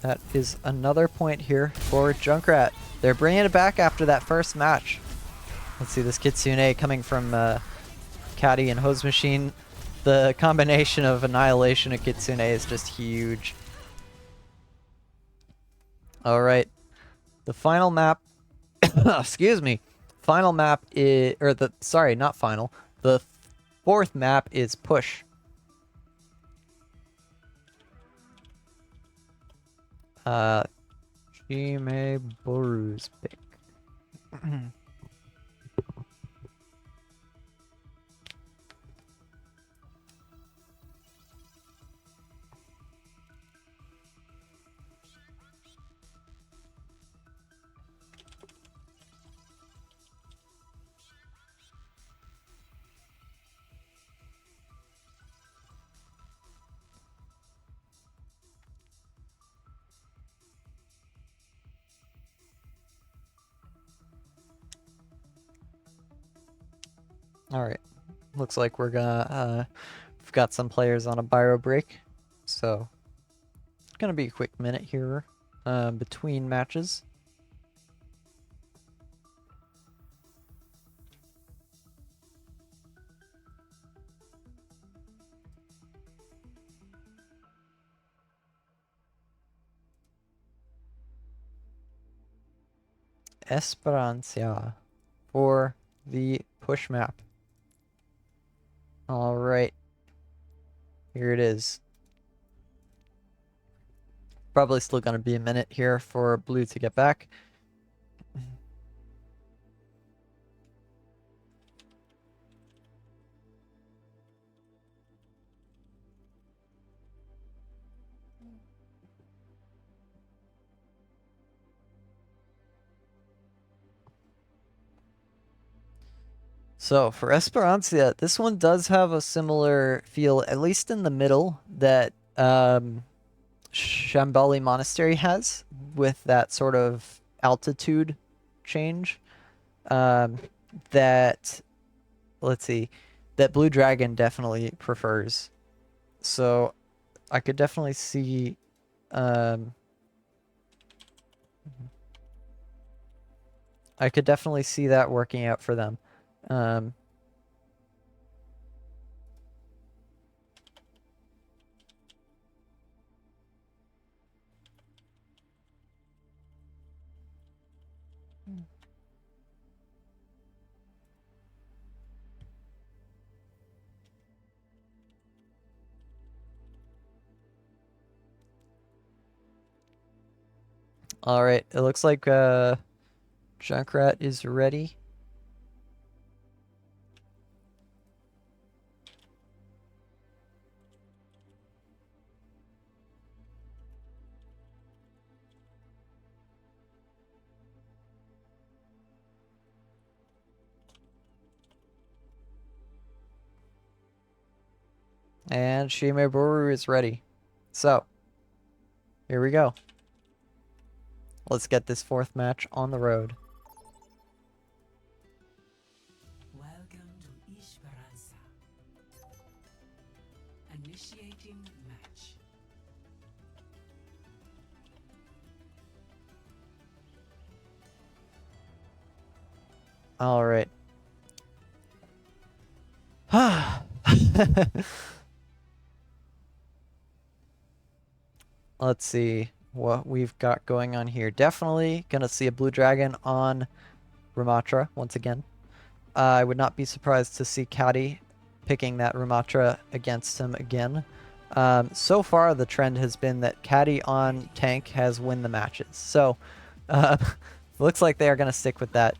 Speaker 1: That is another point here for Junkrat. They're bringing it back after that first match. Let's see, this Kitsune coming from Caddy and Hose Machine. The combination of Annihilation and Kitsune is just huge. Alright. The final map... excuse me. Final map is... Or the... Sorry, not final. The 4th map is Push. Shi Mae Boru's pick. Alright, looks like we're gonna, we've got some players on a bio break, so it's gonna be a quick minute here between matches. Esperanza for the push map. Alright. Here it is. Probably still going to be a minute here for blue to get back. So for Esperanza, this one does have a similar feel, at least in the middle, that Shambali Monastery has, with that sort of altitude change. That, let's see, that Blue Dragon definitely prefers. So I could definitely see that working out for them. All right, it looks like Junkrat is ready. And Shi Mae Boru is ready. So, here we go. Let's get this fourth match on the road.
Speaker 3: Welcome to Esperanza. Initiating match.
Speaker 1: All right. Let's see what we've got going on here. Definitely gonna see a blue dragon on Ramatra once again. I would not be surprised to see Caddy picking that Ramatra against him again. So far, the trend has been that Caddy on tank has win the matches. So, looks like they are gonna stick with that.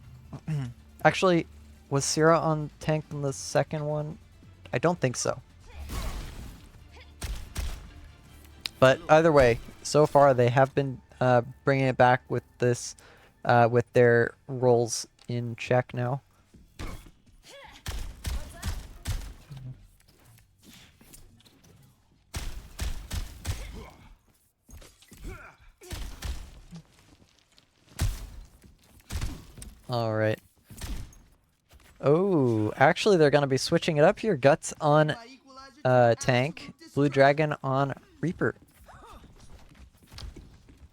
Speaker 1: Actually, was Sierra on tank in the second one? I don't think so. But either way, so far they have been bringing it back with this, with their roles in check now. All right. Oh, actually they're going to be switching it up here. Guts on tank, Blue Dragon on Reaper.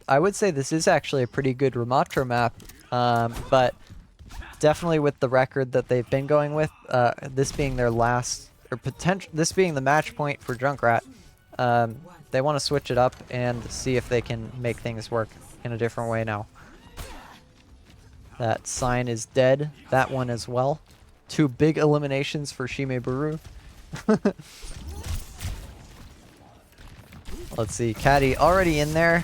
Speaker 1: I would say this is actually a pretty good Ramatra map, but definitely with the record that they've been going with, this being their last, or this being the match point for Junkrat, they want to switch it up and see if they can make things work in a different way now. That sign is dead, that one as well. 2 big eliminations for Shi Mae Boru. Let's see, Caddy already in there.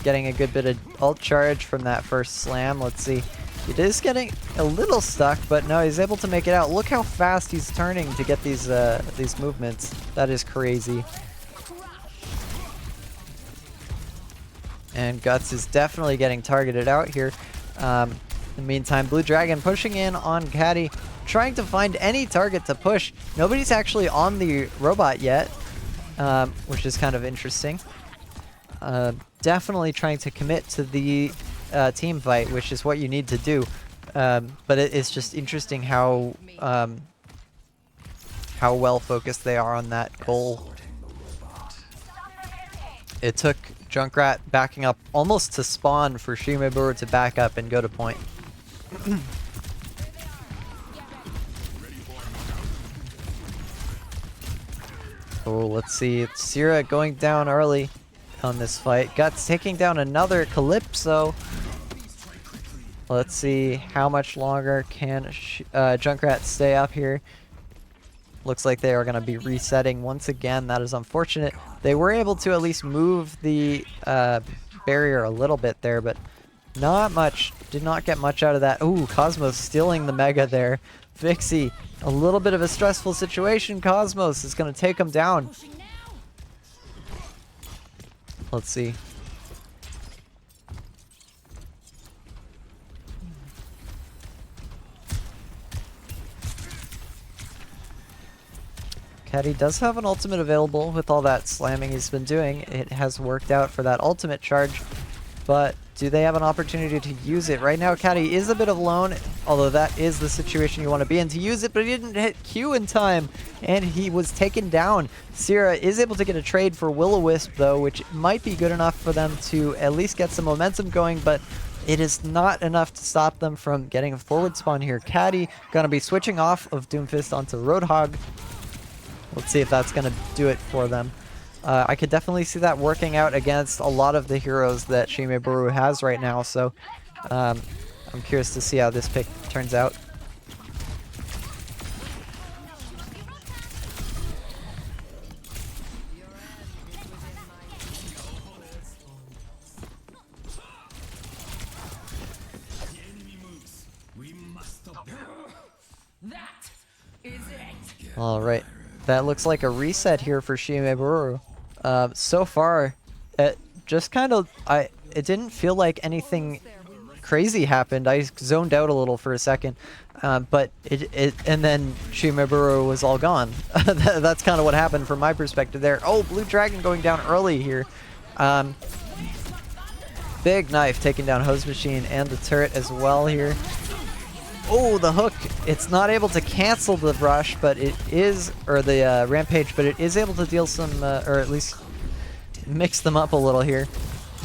Speaker 1: Getting a good bit of ult charge from that first slam. Let's see. It is getting a little stuck, but no, he's able to make it out. Look how fast he's turning to get these movements. That is crazy. And Guts is definitely getting targeted out here. In the meantime, Blue Dragon pushing in on Caddy, trying to find any target to push. Nobody's actually on the robot yet, which is kind of interesting. Definitely trying to commit to the team fight, which is what you need to do. But it's just interesting how well focused they are on that goal. It took Junkrat backing up almost to spawn for Shi Mae Boru to back up and go to point. Oh, let's see. It's Sierra going down early on this fight. Guts taking down another Calypso. Let's see how much longer can Junkrat stay up here. Looks like they are going to be resetting once again. That is unfortunate. They were able to at least move the barrier a little bit there, but not much. Did not get much out of that. Ooh, Cosmos stealing the Mega there. Vixie, a little bit of a stressful situation. Cosmos is going to take him down. Let's see. Caddy does have an ultimate available with all that slamming he's been doing. It has worked out for that ultimate charge, but do they have an opportunity to use it? Right now, Caddy is a bit alone, although that is the situation you want to be in to use it, but he didn't hit Q in time, and he was taken down. Sierra is able to get a trade for Will-O-Wisp, though, which might be good enough for them to at least get some momentum going, but it is not enough to stop them from getting a forward spawn here. Caddy gonna be switching off of Doomfist onto Roadhog. Let's see if that's going to do it for them. I could definitely see that working out against a lot of the heroes that Shi Mae Boru has right now, so I'm curious to see how this pick turns out. Alright. That looks like a reset here for Shi Mae Boru. So far, it just kind of, it didn't feel like anything crazy happened. I zoned out a little for a second, but and then Shi Mae Boru was all gone. That's kind of what happened from my perspective there. Oh, Blue Dragon going down early here. Big Knife taking down Hose Machine and the turret as well here. Oh, the hook. It's not able to cancel the rush, but it is, or the rampage, but it is able to deal some, or at least mix them up a little here.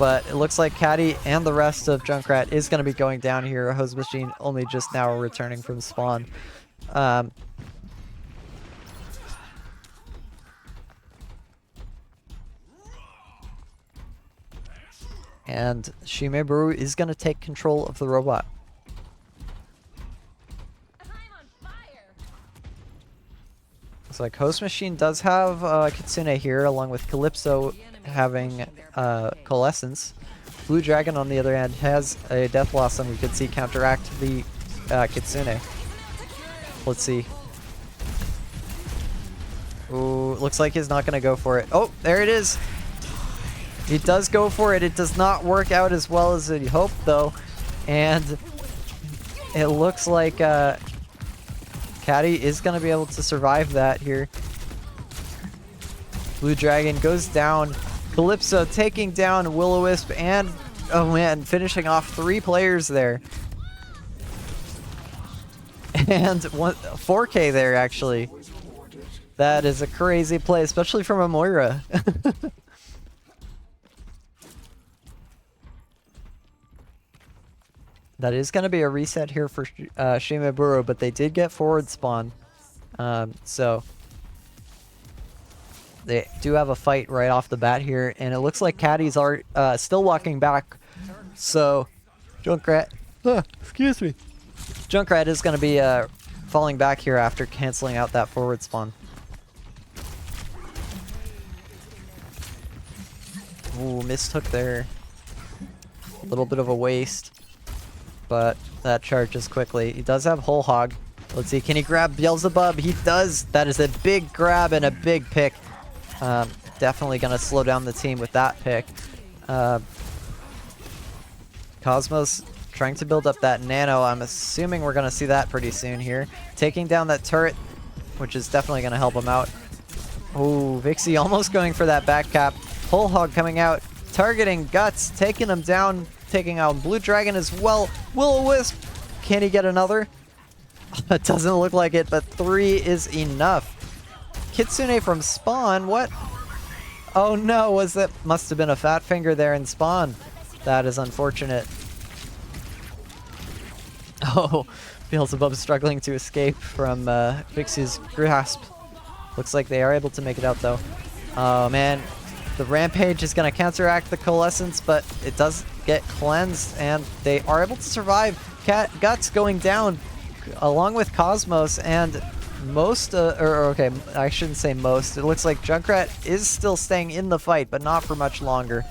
Speaker 1: But it looks like Caddy and the rest of Junkrat is going to be going down here. Hose Machine only just now returning from spawn. And Shi Mae Boru is going to take control of the robot. Looks like Host Machine does have Kitsune here, along with Calypso having Coalescence. Blue Dragon, on the other hand, has a Death Loss, and we could see counteract the Kitsune. Let's see. Ooh, looks like he's not going to go for it. Oh, there it is. He does go for it. It does not work out as well as he hoped, though. And it looks like Caddy is going to be able to survive that here. Blue Dragon goes down. Calypso taking down Will-O-Wisp and, oh man, finishing off 3 players there. And 4K there, actually. That is a crazy play, especially from a Moira. That is going to be a reset here for Shi Mae Boru, but they did get forward spawn. So they do have a fight right off the bat here, and it looks like Caddy's are still walking back. So Junkrat, excuse me, Junkrat is going to be falling back here after canceling out that forward spawn. Ooh, mistook there. A little bit of a waste. But that charges quickly. He does have Whole Hog. Let's see, can he grab Beelzebub? He does. That is a big grab and a big pick. Definitely going to slow down the team with that pick. Cosmos trying to build up that nano. I'm assuming we're going to see that pretty soon here. Taking down that turret, which is definitely going to help him out. Oh, Vixie almost going for that back cap. Whole Hog coming out, targeting Guts, taking him down. Taking out Blue Dragon as well. Will-O-Wisp. Can he get another? It doesn't look like it, but 3 is enough. Kitsune from spawn. What? Oh no, must have been a fat finger there in spawn. That is unfortunate. Oh, Beelzebub struggling to escape from Vixie's grasp. Looks like they are able to make it out though. Oh man. The Rampage is going to counteract the Coalescence, but it does get cleansed, and they are able to survive. Guts going down along with Cosmos, and most, okay, I shouldn't say most. It looks like Junkrat is still staying in the fight, but not for much longer.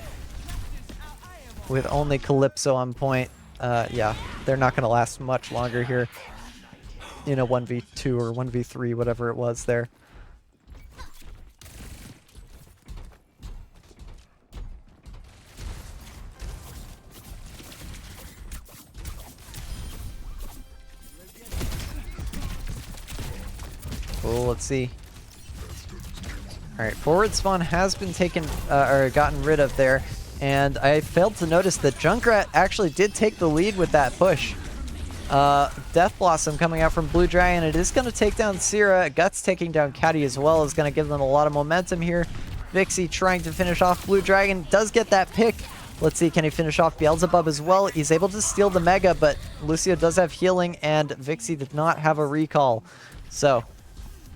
Speaker 1: With only Calypso on point, yeah, they're not going to last much longer here in a 1v2 or 1v3, whatever it was there. Well, let's see. Alright, forward spawn has been taken, or gotten rid of there, and I failed to notice that Junkrat actually did take the lead with that push. Death Blossom coming out from Blue Dragon. It is going to take down Sierra. Guts taking down Caddy as well is going to give them a lot of momentum here. Vixie trying to finish off Blue Dragon. Does get that pick. Let's see, can he finish off Beelzebub as well? He's able to steal the Mega, but Lucio does have healing, and Vixie did not have a recall. So,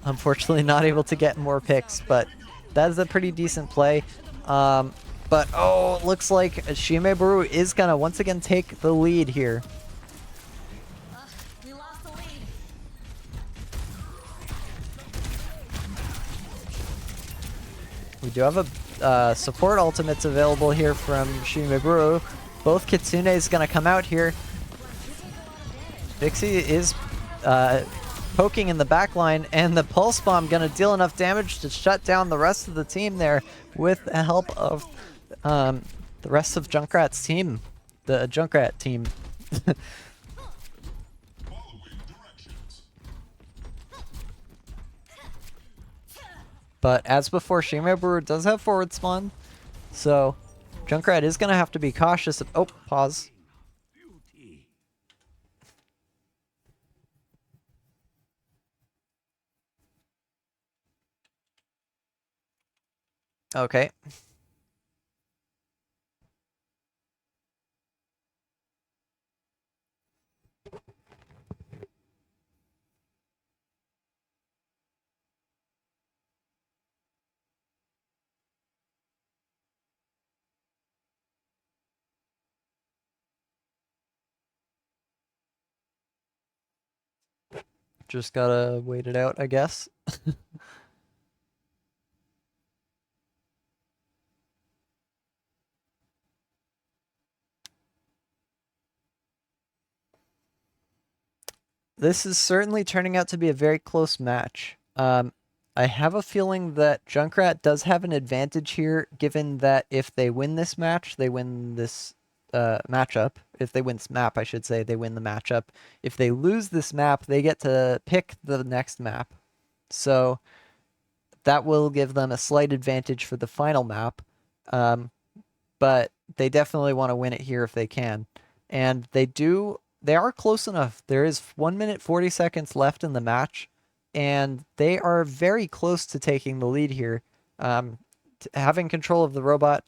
Speaker 1: unfortunately not able to get more picks, but that is a pretty decent play. But, oh, looks like Shi Mae Boru is going to once again take the lead here.
Speaker 6: We lost the lead.
Speaker 1: We do have a support ultimates available here from Shi Mae Boru. Both Kitsune is going to come out here. Vixie is poking in the back line, and the Pulse Bomb going to deal enough damage to shut down the rest of the team there with the help of the rest of Junkrat's team. The Junkrat team. But as before, Shi Mae Boru does have forward spawn, so Junkrat is going to have to be cautious of... Oh, pause. Okay. Just gotta wait it out, I guess. This is certainly turning out to be a very close match. I have a feeling that Junkrat does have an advantage here, given that if they win this match, they win this matchup. If they win this map, I should say, they win the matchup. If they lose this map, they get to pick the next map. So that will give them a slight advantage for the final map. But they definitely want to win it here if they can. And they are close enough. There is 1 minute 40 seconds left in the match, and they are very close to taking the lead here. Having control of the robot,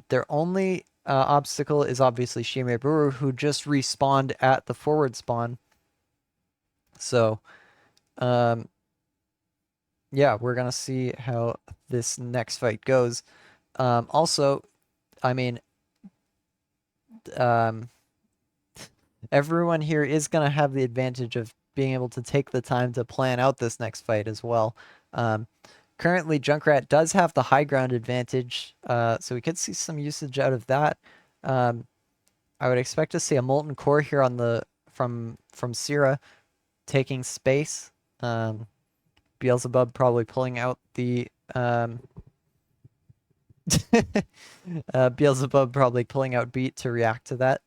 Speaker 1: their only obstacle is obviously Shi Mae Boru, who just respawned at the forward spawn. So, yeah, we're going to see how this next fight goes. Also, I mean, everyone here is going to have the advantage of being able to take the time to plan out this next fight as well. Currently, Junkrat does have the high ground advantage, so we could see some usage out of that. I would expect to see a Molten Core here on the from Sierra taking space. Beelzebub probably pulling out the Beelzebub probably pulling out Beat to react to that.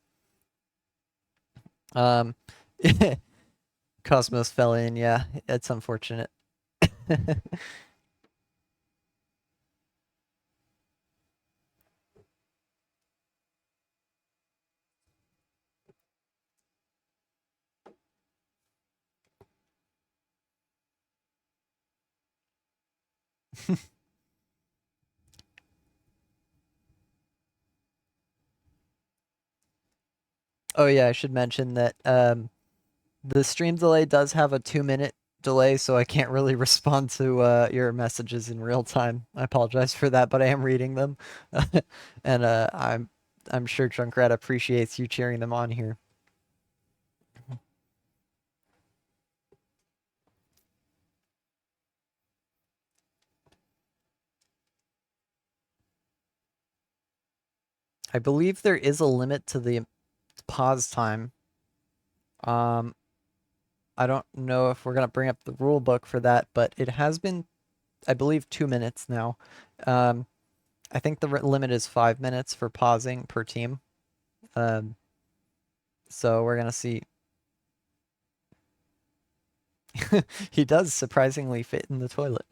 Speaker 1: Cosmos fell in, yeah, it's unfortunate. Oh yeah, I should mention that the stream delay does have a 2-minute delay, so I can't really respond to your messages in real time. I apologize for that, but I am reading them. And I'm sure Junkrat appreciates you cheering them on here. I believe there is a limit to the pause time. I don't know if we're gonna bring up the rule book for that, but it has been, I believe, 2 minutes now. I think the limit is 5 minutes for pausing per team. So we're gonna see. He does surprisingly fit in the toilet.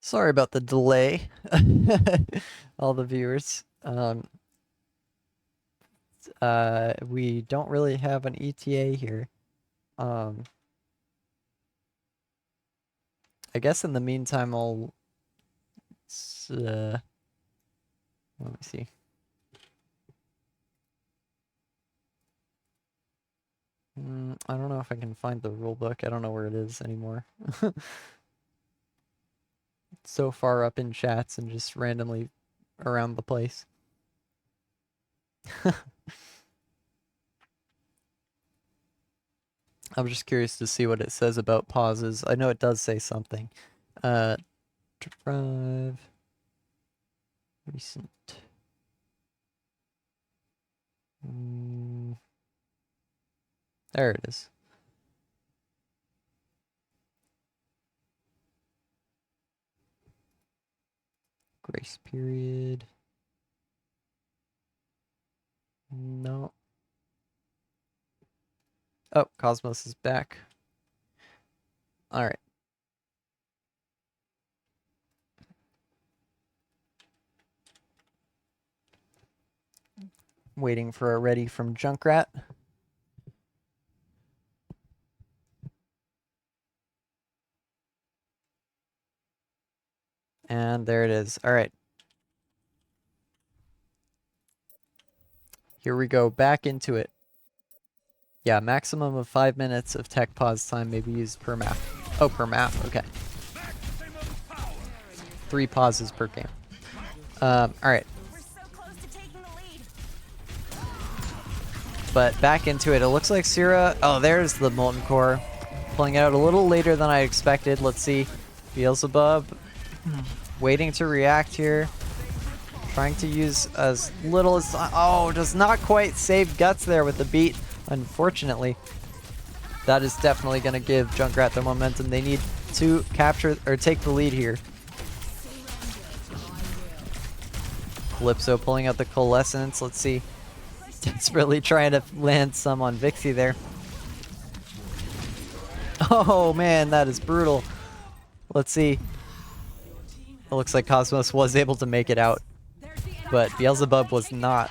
Speaker 1: Sorry about the delay, all the viewers. We don't really have an ETA here. I guess in the meantime, I'll let me see. I don't know if I can find the rule book. I don't know where it is anymore. It's so far up in chats and just randomly around the place. I'm just curious to see what it says about pauses. I know it does say something. Drive. Recent. There it is. Grace period. No. Oh, Cosmos is back. All right. Waiting for a ready from Junkrat. And there it is. All right. Here we go. Back into it. Yeah, maximum of 5 minutes of tech pause time may be used per map. Oh, per map. Okay. 3 pauses per game. All right. But back into it. It looks like Syrah. Oh, there's the Molten Core. Pulling it out a little later than I expected. Let's see. Beelzebub. Waiting to react here. Trying to use as little as... Oh, does not quite save Guts there with the beat. Unfortunately. That is definitely going to give Junkrat the momentum they need to capture or take the lead here. Calypso pulling out the Coalescence. Let's see. Desperately trying to land some on Vixie there. Oh man, that is brutal. Let's see. It looks like Cosmos was able to make it out, but Beelzebub was not.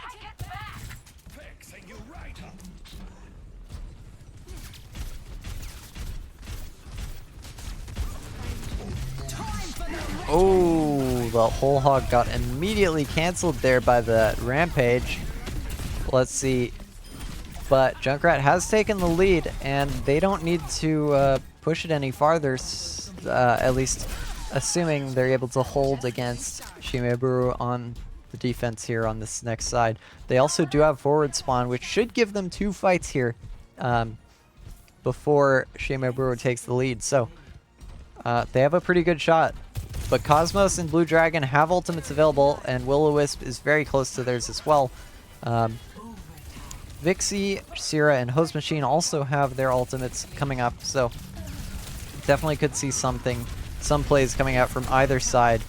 Speaker 1: Oh, the whole hog got immediately canceled there by the Rampage. Let's see. But Junkrat has taken the lead, and they don't need to push it any farther, at least assuming they're able to hold against Shi Mae Boru on the defense here on this next side. They also do have forward spawn, which should give them 2 fights here before Shi Mae Boru takes the lead. So they have a pretty good shot. But Cosmos and Blue Dragon have ultimates available, and Will-O-Wisp is very close to theirs as well. Vixie, Syrah, and Hose Machine also have their ultimates coming up, so definitely could see some plays coming out from either side.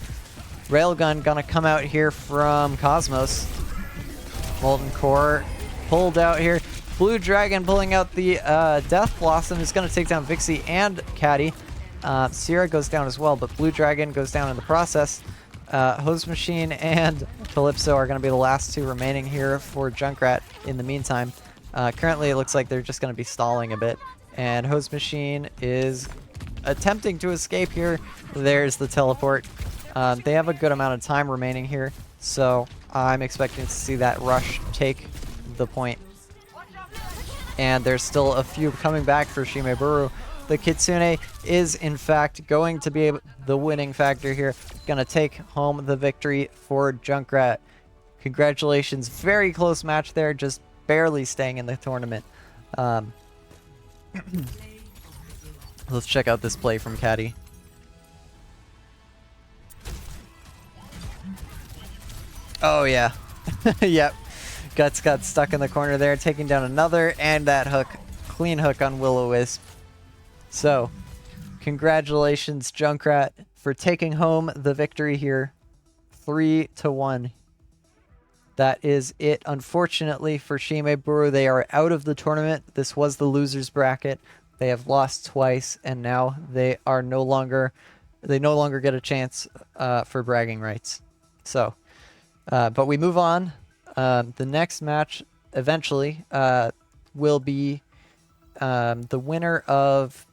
Speaker 1: Railgun gonna come out here from Cosmos. Molten Core pulled out here. Blue Dragon pulling out the Death Blossom is going to take down Vixie and Caddy. Sierra goes down as well, but Blue Dragon goes down in the process. Hose Machine and Calypso are going to be the last two remaining here for Junkrat in the meantime. Currently, it looks like they're just going to be stalling a bit. And Hose Machine is attempting to escape here. There's the teleport. They have a good amount of time remaining here, so I'm expecting to see that rush take the point. And there's still a few coming back for Shi Mae Boru. The Kitsune is, in fact, going to be the winning factor here. Going to take home the victory for Junkrat. Congratulations. Very close match there, just barely staying in the tournament. Let's check out this play from Caddy. Oh, yeah. Yep. Guts got stuck in the corner there, taking down another, and that hook. Clean hook on Will-O-Wisp. So, congratulations, Junkrat, for taking home the victory here. 3-1. That is it, unfortunately, for Shi Mae Boru. They are out of the tournament. This was the losers bracket. They have lost twice, and now they are no longer get a chance for bragging rights. So, but we move on. The next match eventually will be the winner of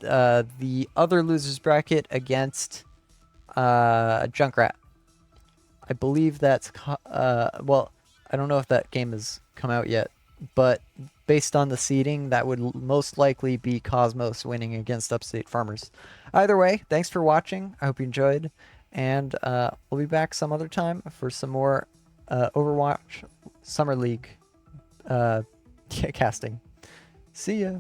Speaker 1: the other losers bracket against Junkrat. I believe that's well, I don't know if that game has come out yet, but based on the seeding, that would most likely be Cosmos winning against Upstate Farmers. Either way, thanks for watching. I hope you enjoyed, and we'll be back some other time for some more Overwatch Summer League casting. See ya.